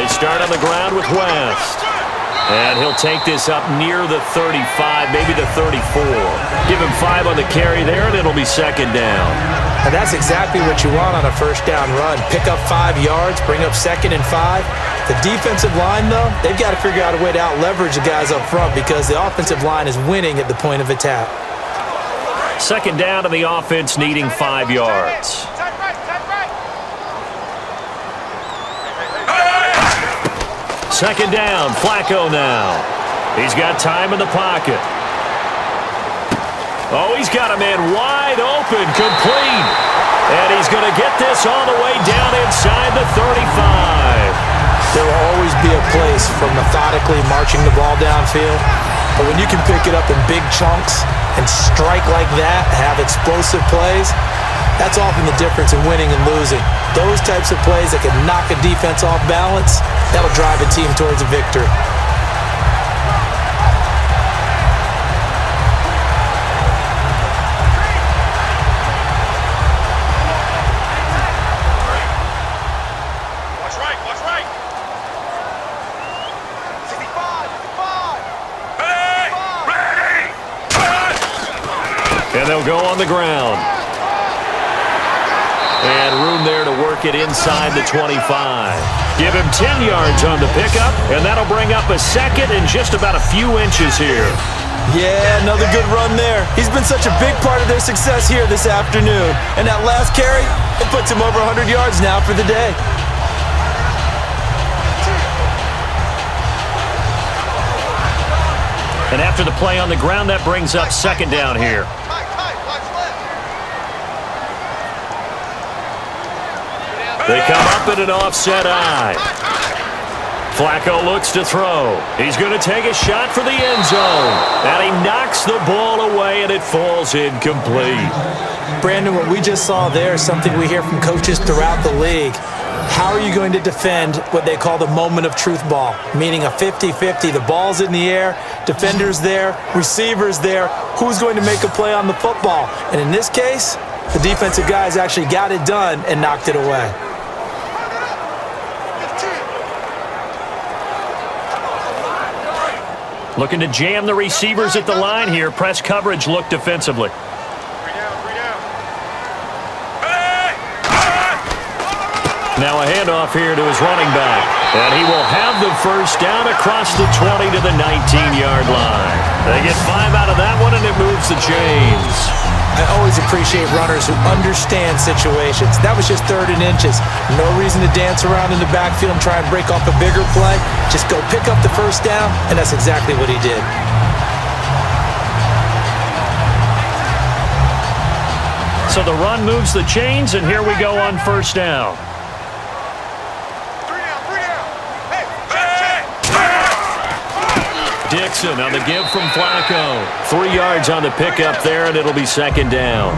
Start on the ground with West. And he'll take this up near the 35, maybe the 34. Give him 5 on the carry there, and it'll be second down. And that's exactly what you want on a first down run. Pick up 5 yards, bring up second and 5. The defensive line, though, they've got to figure out a way to out-leverage the guys up front because the offensive line is winning at the point of attack. Second down, and the offense needing 5 yards. Second down, Flacco now. He's got time in the pocket. Oh, he's got a man wide open, complete. And he's going to get this all the way down inside the 35. There will always be a place for methodically marching the ball downfield, But when you can pick it up in big chunks and strike like that, have explosive plays, that's often the difference in winning and losing. Those types of plays that can knock a defense off balance, that'll drive a team towards a victory. And they'll go on the ground. And room there to work it inside the 25. Give him 10 yards on the pickup, and that'll bring up a second and just about a few inches here. Yeah, another good run there. He's been such a big part of their success here this afternoon. And that last carry, it puts him over 100 yards now for the day. And after the play on the ground, that brings up second down here. They come up in an offset eye. Flacco looks to throw. He's going to take a shot for the end zone. And he knocks the ball away, and it falls incomplete. Brandon, what we just saw there is something we hear from coaches throughout the league. How are you going to defend what they call the moment of truth ball, meaning a 50-50? The ball's in the air, defenders there, receivers there. Who's going to make a play on the football? And in this case, the defensive guys actually got it done and knocked it away. Looking to jam the receivers at the line here. Press coverage look defensively. Now a handoff here to his running back. And he will have the first down across the 20 to the 19-yard line. They get 5 out of that one, and it moves the chains. I always appreciate runners who understand situations. That was just 3rd and inches. No reason to dance around in the backfield and try and break off a bigger play. Just go pick up the first down, and that's exactly what he did. So the run moves the chains, and here we go on first down. Dixon on the give from Flacco. 3 yards on the pickup there, and it'll be second down.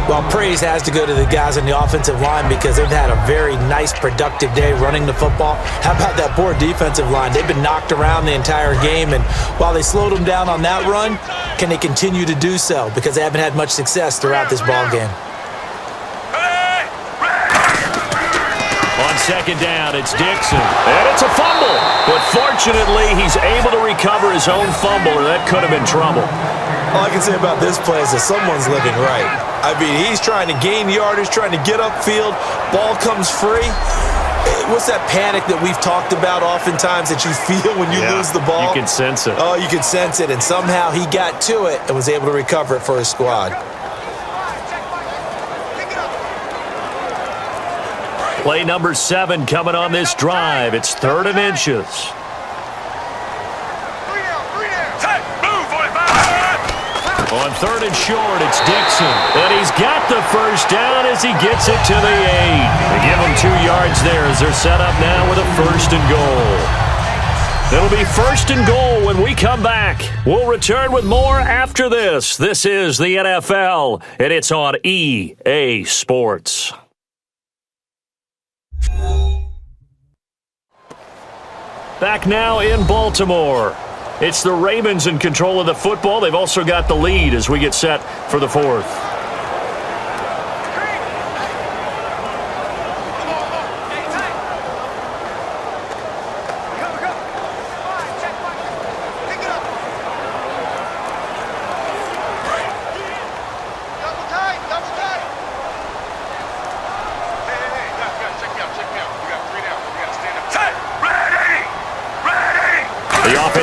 Well, praise has to go to the guys on the offensive line because they've had a very nice, productive day running the football. How about that poor defensive line? They've been knocked around the entire game, and while they slowed them down on that run, can they continue to do so? Because they haven't had much success throughout this ball game. Second down, it's Dixon. And it's a fumble. But fortunately, he's able to recover his own fumble, or that could have been trouble. All I can say about this play is that someone's living right. I mean, he's trying to gain yardage, trying to get upfield. Ball comes free. What's that panic that we've talked about oftentimes that you feel when you lose the ball? You can sense it. Oh, you can sense it. And somehow he got to it and was able to recover it for his squad. Play number 7 coming on this drive. It's 3rd and inches. On 3rd and short, it's Dixon. And he's got the first down as he gets it to the 8. They give him 2 yards there as they're set up now with a 1st and goal. It'll be 1st and goal when we come back. We'll return with more after this. This is the NFL, and it's on EA Sports. Back now in Baltimore. It's the Ravens in control of the football. They've also got the lead as we get set for the 4th.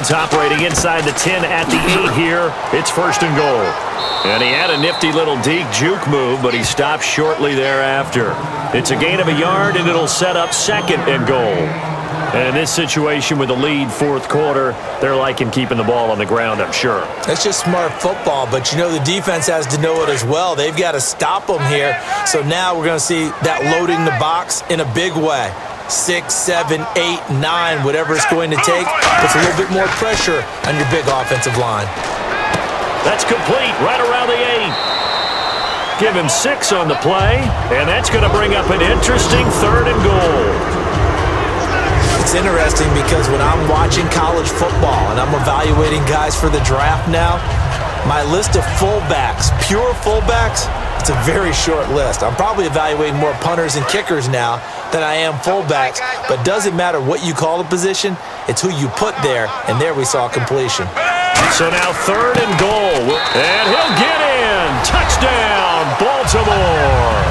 Operating inside the 10 at the 8 here. It's 1st and goal. And he had a nifty little deke juke move, but he stopped shortly thereafter. It's a gain of a yard, and it'll set up 2nd and goal. And in this situation with the lead 4th quarter, they're liking keeping the ball on the ground, I'm sure. That's just smart football, but you know the defense has to know it as well. They've got to stop them here. So now we're going to see that loading the box in a big way. 6, 7, 8, 9, whatever it's going to take. Puts a little bit more pressure on your big offensive line. That's complete right around the 8. Give him 6 on the play, and that's going to bring up an interesting 3rd and goal. It's interesting because when I'm watching college football and I'm evaluating guys for the draft now, my list of fullbacks, pure fullbacks, it's a very short list. I'm probably evaluating more punters and kickers now than I am fullbacks, but doesn't matter what you call the position, it's who you put there, and there we saw completion. So now 3rd and goal, and he'll get in. Touchdown, Baltimore.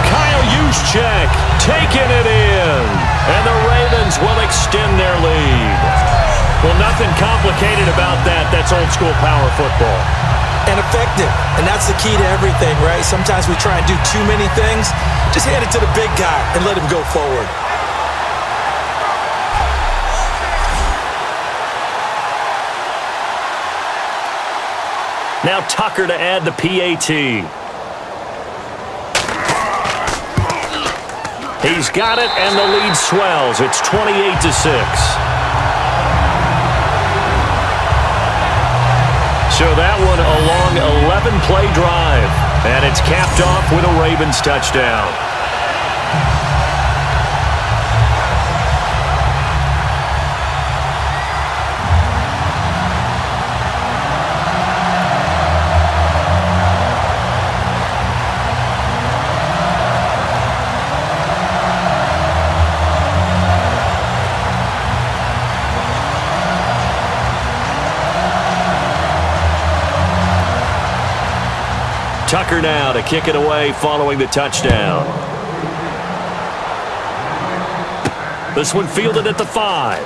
Kyle Juszczyk taking it in, and the Ravens will extend their lead. Well, nothing complicated about that. That's old-school power football. And effective, and that's the key to everything, right? Sometimes we try and do too many things. Just hand it to the big guy and let him go forward. Now Tucker to add the PAT. He's got it, and the lead swells. It's 28-6. So that one a long 11-play drive, and it's capped off with a Ravens touchdown. Tucker now to kick it away following the touchdown. This one fielded at the 5.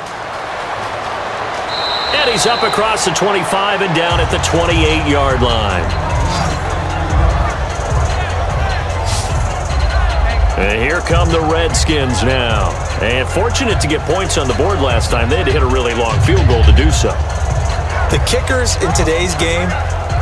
And he's up across the 25 and down at the 28-yard line. And here come the Redskins now. And fortunate to get points on the board last time. They had to hit a really long field goal to do so. The kickers in today's game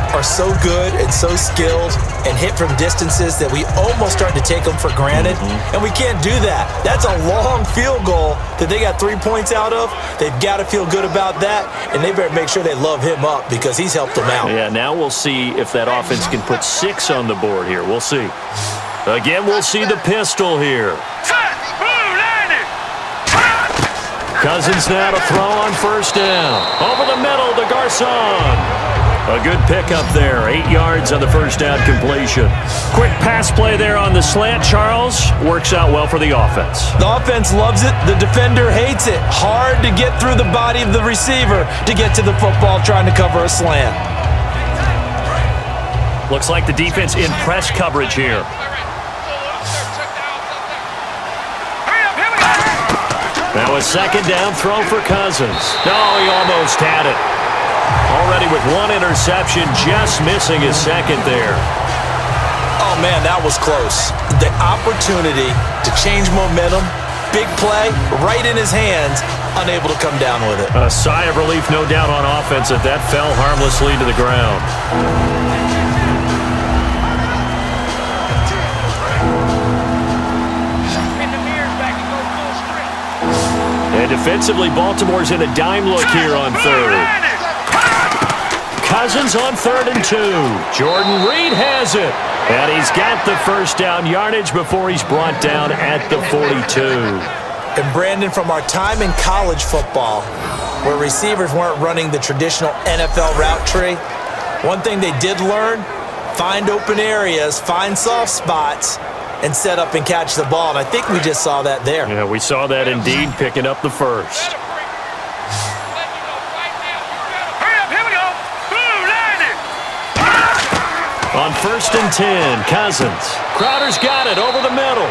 are so good and so skilled and hit from distances that we almost start to take them for granted, and we can't do that. That's a long field goal that they got 3 points out of. They've got to feel good about that, and they better make sure they love him up because he's helped them out. Yeah, now we'll see if that offense can put 6 on the board here. We'll see. Again, we'll see the pistol here. Cousins now to throw on 1st down. Over the middle to Garcon. A good pickup there. 8 yards on the 1st down completion. Quick pass play there on the slant, Charles. Works out well for the offense. The offense loves it. The defender hates it. Hard to get through the body of the receiver to get to the football trying to cover a slant. Looks like the defense in press coverage here. Now a 2nd down throw for Cousins. Oh, he almost had it. Already with 1 interception, just missing his 2nd there. Oh, man, that was close. The opportunity to change momentum, big play, right in his hands, unable to come down with it. A sigh of relief, no doubt, on offense that fell harmlessly to the ground. And defensively, Baltimore's in a dime look here on 3rd. Cousins on 3rd and 2. Jordan Reed has it. And he's got the 1st down yardage before he's brought down at the 42. And Brandon, from our time in college football, where receivers weren't running the traditional NFL route tree, one thing they did learn, find open areas, find soft spots, and set up and catch the ball. And I think we just saw that there. Yeah, we saw that indeed, picking up the 1st. On 1st and 10, Cousins. Crowder's got it over the middle.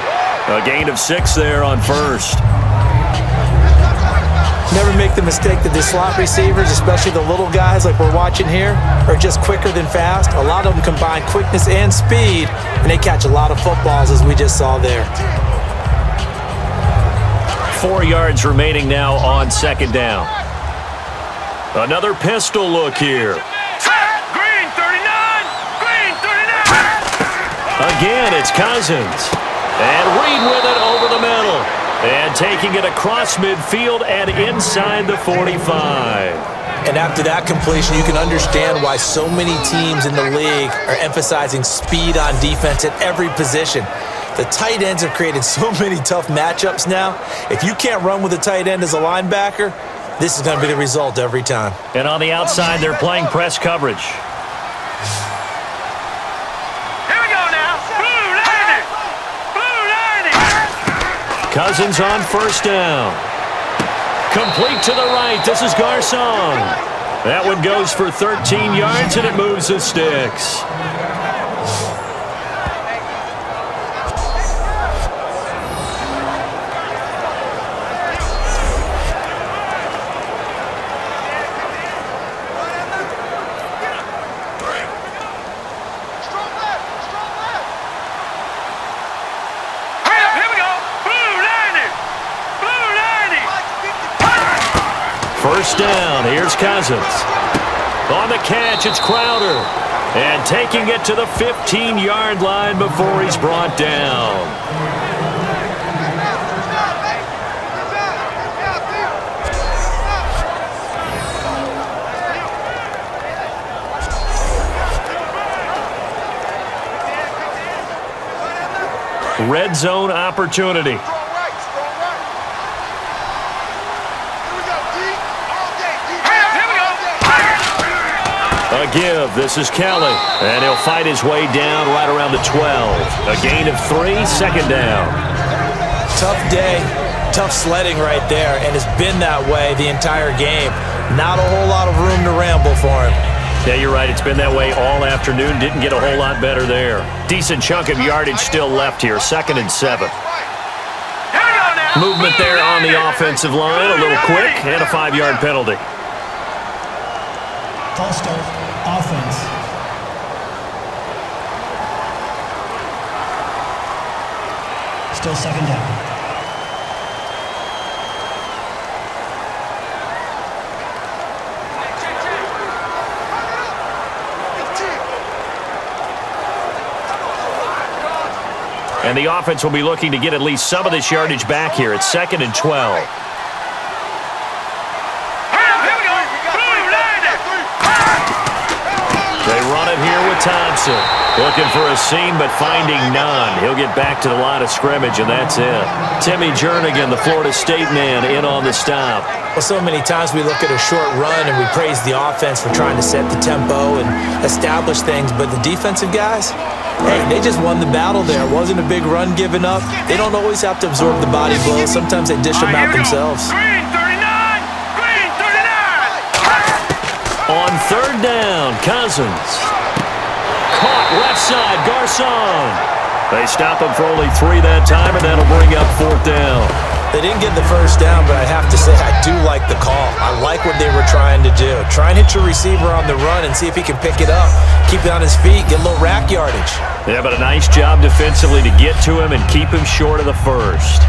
A gain of 6 there on 1st. Never make the mistake that the slot receivers, especially the little guys like we're watching here, are just quicker than fast. A lot of them combine quickness and speed, and they catch a lot of footballs, as we just saw there. 4 yards remaining now on 2nd down. Another pistol look here. Again, it's Cousins. And Reed with it over the middle. And taking it across midfield and inside the 45. And after that completion, you can understand why so many teams in the league are emphasizing speed on defense at every position. The tight ends have created so many tough matchups now. If you can't run with a tight end as a linebacker, this is going to be the result every time. And on the outside, they're playing press coverage. Here we go now. Blue 90. Blue 90. Cousins on first down. Complete to the right. This is Garcon. That one goes for 13 yards, and it moves the sticks. First down, here's Cousins. On the catch, it's Crowder. And taking it to the 15-yard line before he's brought down. Red zone opportunity. A give. This is Kelly. And he'll fight his way down right around the 12. A gain of 3, second down. Tough day, tough sledding right there, and it's been that way the entire game. Not a whole lot of room to ramble for him. Yeah, you're right. It's been that way all afternoon. Didn't get a whole lot better there. Decent chunk of yardage still left here. 2nd and 7. Movement there on the offensive line. A little quick and a 5-yard penalty. False start. Offense. Still second down. And the offense will be looking to get at least some of this yardage back here. It's 2nd and 12. They run it here with Thompson. Looking for a seam, but finding none. He'll get back to the line of scrimmage, and that's it. Timmy Jernigan, the Florida State man, in on the stop. Well, so many times we look at a short run and we praise the offense for trying to set the tempo and establish things, but the defensive guys, hey, they just won the battle there. It wasn't a big run given up. They don't always have to absorb the body blows. Sometimes they dish them out themselves. Green 39. Green 39. On third down, Cousins. Caught left side, Garcon. They stop him for only 3 that time, and that'll bring up 4th down. They didn't get the first down, but I have to say I do like the call. I like what they were trying to do. Try and hit your receiver on the run and see if he can pick it up. Keep it on his feet, get a little rack yardage. Yeah, but a nice job defensively to get to him and keep him short of the first.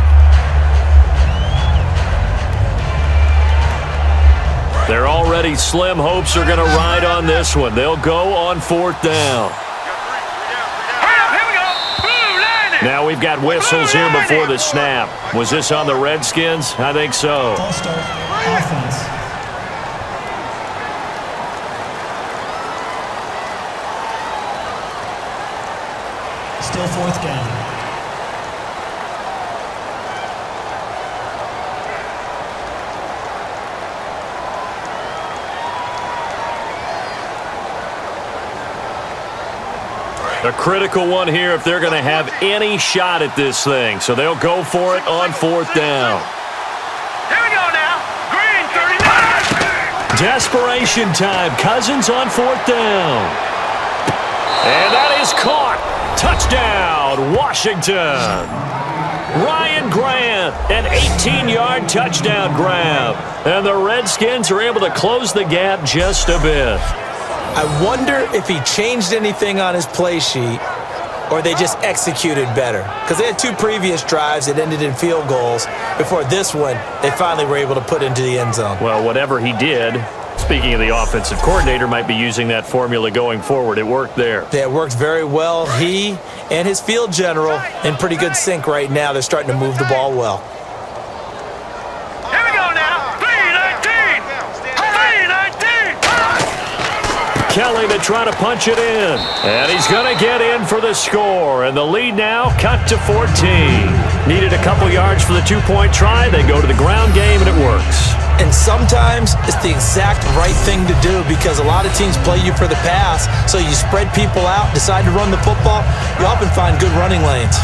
They're already slim hopes are going to ride on this one. They'll go on 4th down. Now we've got whistles here before the snap. Was this on the Redskins? I think so. False start. Offense. Still 4th down. A critical one here if they're going to have any shot at this thing. So they'll go for it on 4th down. Here we go now. Green 39. Desperation time. Cousins on 4th down. And that is caught. Touchdown, Washington. Ryan Grant, an 18-yard touchdown grab. And the Redskins are able to close the gap just a bit. I wonder if he changed anything on his play sheet or they just executed better. Because they had 2 previous drives that ended in field goals. Before this one, they finally were able to put into the end zone. Well, whatever he did, speaking of the offensive coordinator, might be using that formula going forward. It worked there. Yeah, it worked very well. He and his field general in pretty good sync right now. They're starting to move the ball well. Kelly to try to punch it in. And he's going to get in for the score. And the lead now cut to 14. Needed a couple yards for the two-point try. They go to the ground game, and it works. And sometimes it's the exact right thing to do because a lot of teams play you for the pass. So you spread people out, decide to run the football. You often find good running lanes.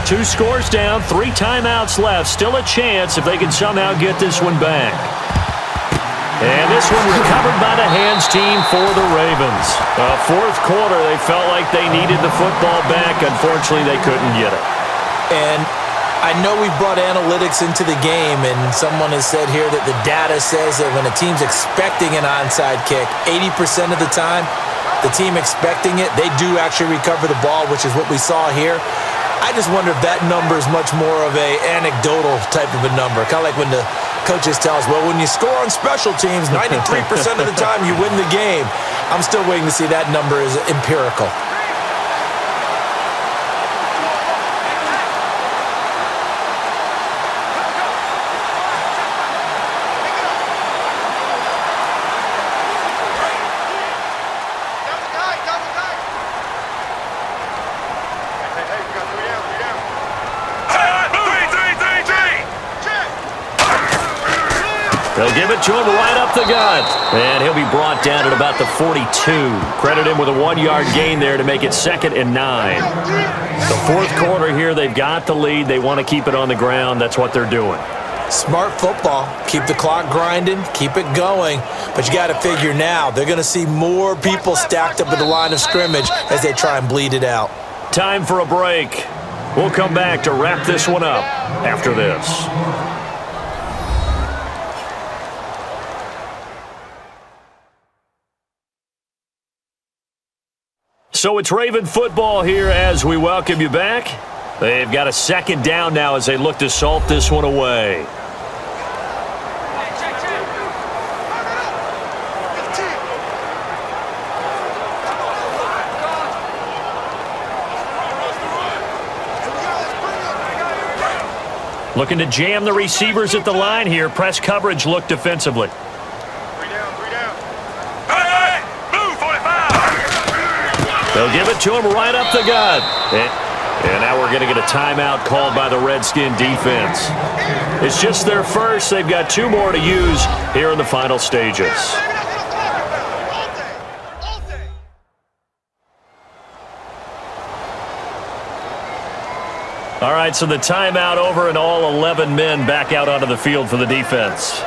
Two scores down, 3 timeouts left. Still a chance if they can somehow get this one back. And this one recovered by the hands team for the Ravens. Fourth quarter, they felt like they needed the football back. Unfortunately, they couldn't get it. And I know we brought analytics into the game, and someone has said here that the data says that when a team's expecting an onside kick, 80% of the time, the team expecting it, they do actually recover the ball, which is what we saw here. I just wonder if that number is much more of a anecdotal type of a number. Kind of like when the coaches tell us, well, when you score on special teams, 93% of the time you win the game. I'm still waiting to see that number is empirical. They'll give it to him right up the gut. And he'll be brought down at about the 42. Credit him with a 1-yard gain there to make it 2nd and 9. The fourth quarter here, they've got the lead. They want to keep it on the ground. That's what they're doing. Smart football. Keep the clock grinding. Keep it going. But you got to figure now, they're going to see more people stacked up at the line of scrimmage as they try and bleed it out. Time for a break. We'll come back to wrap this one up after this. So it's Raven football here as we welcome you back. They've got a 2nd down now as they look to salt this one away. Looking to jam the receivers at the line here. Press coverage look defensively. They'll give it to him right up the gut. And now we're going to get a timeout called by the Redskin defense. It's just their first. They've got 2 more to use here in the final stages. All right, so the timeout over and all 11 men back out onto the field for the defense.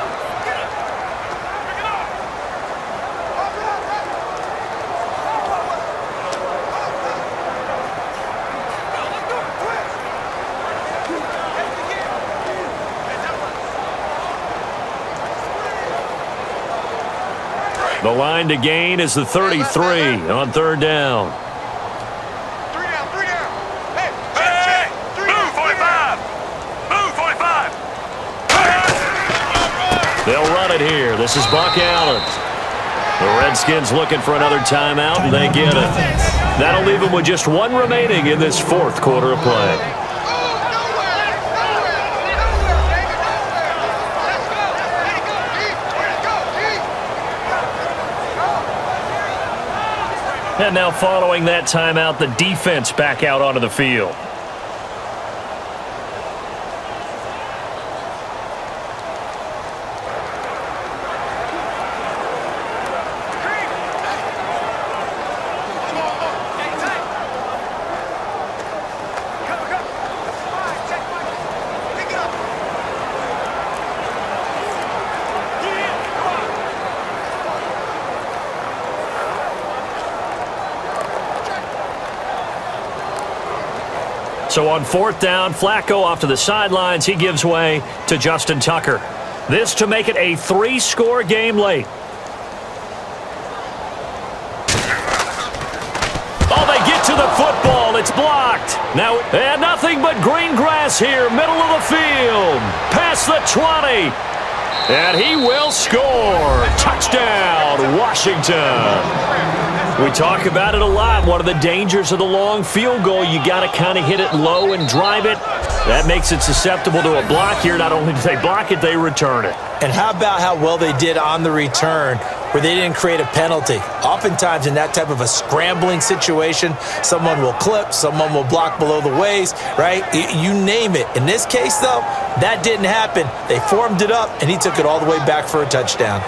The line to gain is the 33 on 3rd down. 3 down, 3 down. Hey, move 45. Move 45. They'll run it here. This is Buck Allen. The Redskins looking for another timeout, and they get it. That'll leave them with just 1 remaining in this 4th quarter of play. And now following that timeout, the defense back out onto the field. So on 4th down, Flacco off to the sidelines. He gives way to Justin Tucker. This to make it a 3-score game late. Oh, they get to the football. It's blocked. Now, and nothing but green grass here, middle of the field. Past the 20. And he will score. Touchdown, Washington. We talk about it a lot. One of the dangers of the long field goal, you got to kind of hit it low and drive it. That makes it susceptible to a block here. Not only do they block it, they return it. And how about how well they did on the return where they didn't create a penalty? Oftentimes in that type of a scrambling situation, someone will clip, someone will block below the waist, right? You name it. In this case, though, that didn't happen. They formed it up, and he took it all the way back for a touchdown.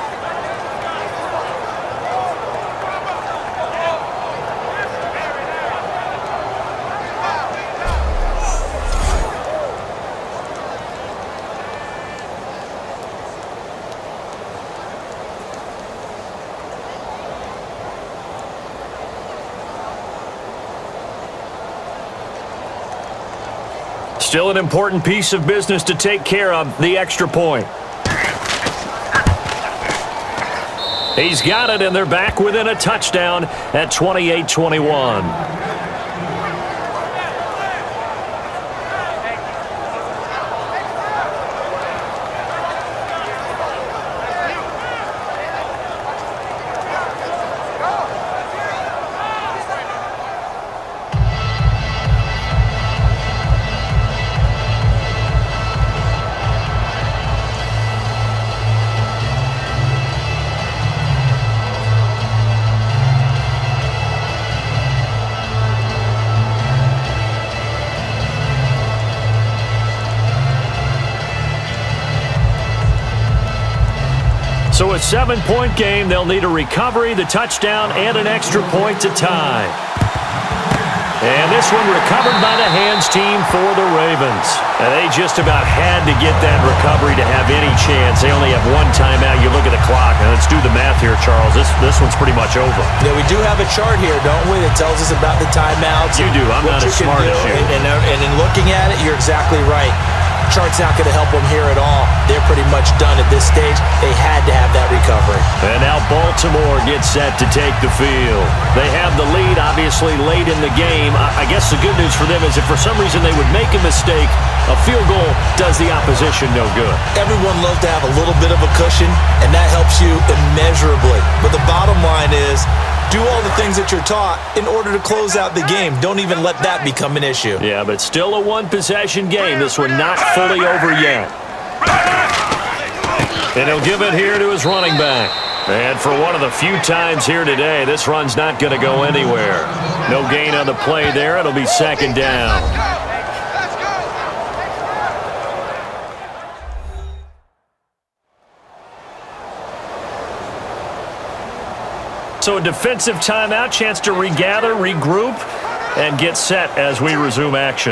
Still an important piece of business to take care of, the extra point. He's got it, and they're back within a touchdown at 28-21. So a 7-point game, they'll need a recovery, the touchdown, and an extra point to tie. And this one recovered by the hands team for the Ravens. And they just about had to get that recovery to have any chance. They only have one timeout. You look at the clock. Now let's do the math here, Charles. This one's pretty much over. Yeah, we do have a chart here, don't we, that tells us about the timeouts. You do. I'm not as smart as you. And in looking at it, you're exactly right. Chart's not going to help them here at all. They're pretty much done at this stage. They had to have that recovery. And now Baltimore gets set to take the field. They have the lead, obviously, late in the game. I guess the good news for them is if for some reason they would make a mistake, a field goal does the opposition no good. Everyone loves to have a little bit of a cushion, and that helps you immeasurably. But the bottom line is, do all the things that you're taught in order to close out the game. Don't even let that become an issue. Yeah, but still a one-possession game. This one not fully over yet. And he'll give it here to his running back. And for one of the few times here today, this run's not going to go anywhere. No gain on the play there. It'll be second down. So a defensive timeout, chance to regather, regroup, and get set as we resume action.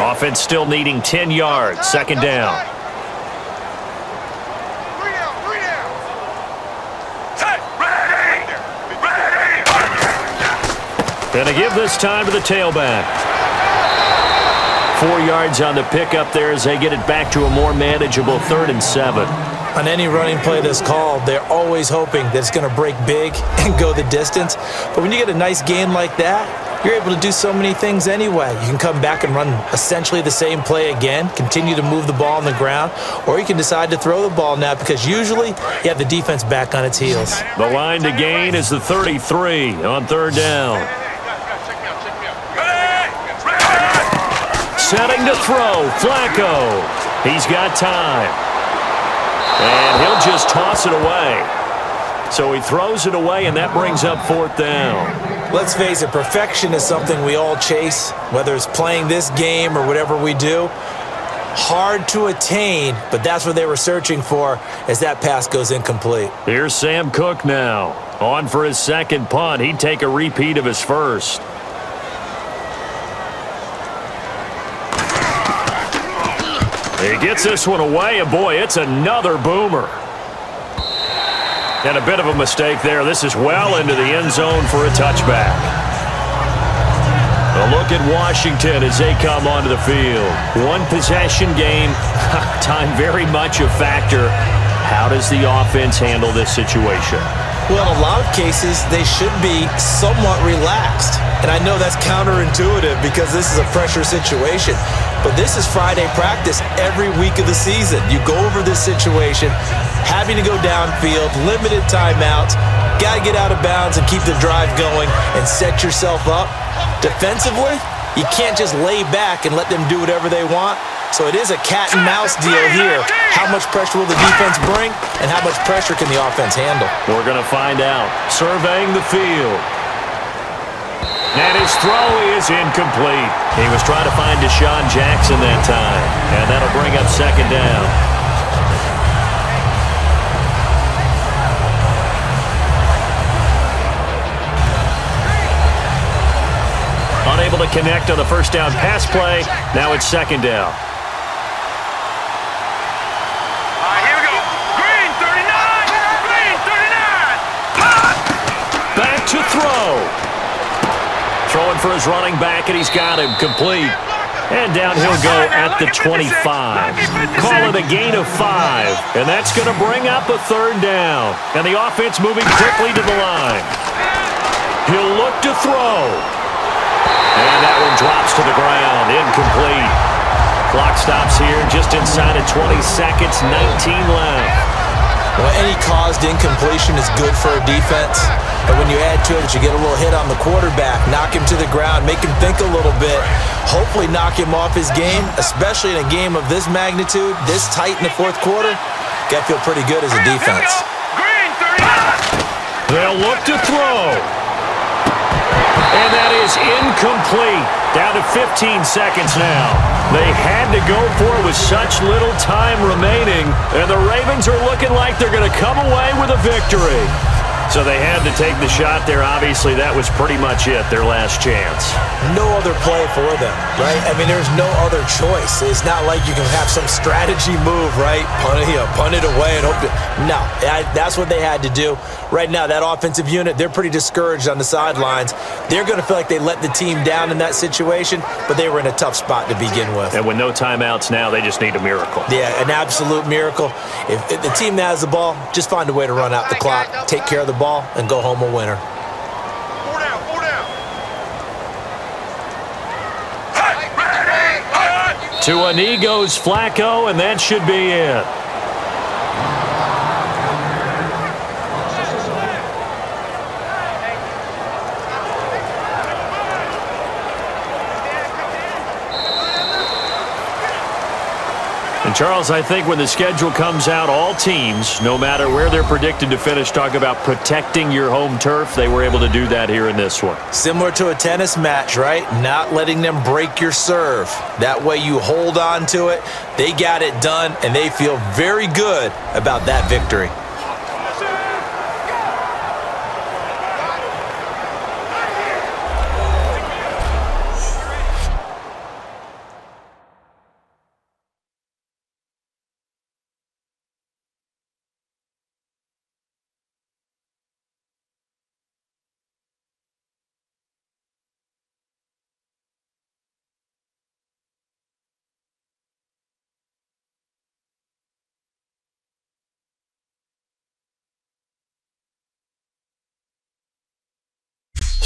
Offense still needing 10 yards, second down. Going to give this time to the tailback. 4 yards on the pickup there as they get it back to a more manageable 3rd and 7. On any running play that's called, they're always hoping that it's going to break big and go the distance. But when you get a nice gain like that, you're able to do so many things anyway. You can come back and run essentially the same play again, continue to move the ball on the ground, or you can decide to throw the ball now because usually you have the defense back on its heels. The line to gain is the 33 on 3rd down. Setting to throw, Flacco. He's got time. And he'll just toss it away. So he throws it away, and that brings up 4th down. Let's face it, perfection is something we all chase, whether it's playing this game or whatever we do. Hard to attain, but that's what they were searching for as that pass goes incomplete. Here's Sam Cook now. On for his second punt. He'd take a repeat of his first. He gets this one away, and boy, it's another boomer. And a bit of a mistake there. This is well into the end zone for a touchback. A look at Washington as they come onto the field. One possession game, time very much a factor. How does the offense handle this situation? Well, in a lot of cases, they should be somewhat relaxed. And I know that's counterintuitive because this is a pressure situation. But this is Friday practice every week of the season. You go over this situation, having to go downfield, limited timeouts, got to get out of bounds and keep the drive going and set yourself up. Defensively, you can't just lay back and let them do whatever they want. So it is a cat and mouse deal here. How much pressure will the defense bring, and how much pressure can the offense handle? We're going to find out. Surveying the field. And his throw is incomplete. He was trying to find Deshaun Jackson that time, and that'll bring up second down. Unable to connect on the first down pass play. Now it's second down. To throw. Throwing for his running back, and he's got him complete. And down he'll go at the 25. Call it a gain of 5. And that's going to bring up a third down. And the offense moving quickly to the line. He'll look to throw. And that one drops to the ground. Incomplete. Clock stops here just inside of 20 seconds. 19 left. Well, any caused incompletion is good for a defense. But when you add to it, you get a little hit on the quarterback, knock him to the ground, make him think a little bit, hopefully knock him off his game, especially in a game of this magnitude, this tight in the fourth quarter. Got to feel pretty good as a defense. They'll look to throw. And that is incomplete. Down to 15 seconds now. They had to go for it with such little time remaining, and the Ravens are looking like they're going to come away with a victory. So they had to take the shot there. Obviously, that was pretty much it, their last chance. No other play for them, right? I mean, there's no other choice. It's not like you can have some strategy move, right? Punt it away and hope to... No, that's what they had to do. Right now, that offensive unit, they're pretty discouraged on the sidelines. They're going to feel like they let the team down in that situation, but they were in a tough spot to begin with. And with no timeouts now, they just need a miracle. Yeah, an absolute miracle. If the team that has the ball, just find a way to run out the clock, take care of the ball, and go home a winner. To a knee goes Flacco, and that should be it. And Charles, I think when the schedule comes out, all teams, no matter where they're predicted to finish, talk about protecting your home turf. They were able to do that here in this one. Similar to a tennis match, right? Not letting them break your serve. That way you hold on to it. They got it done, and they feel very good about that victory.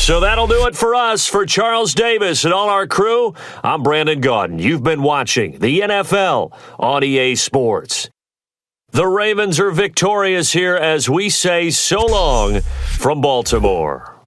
So that'll do it for us. For Charles Davis and all our crew, I'm Brandon Gaudin. You've been watching the NFL on EA Sports. The Ravens are victorious here as we say so long from Baltimore.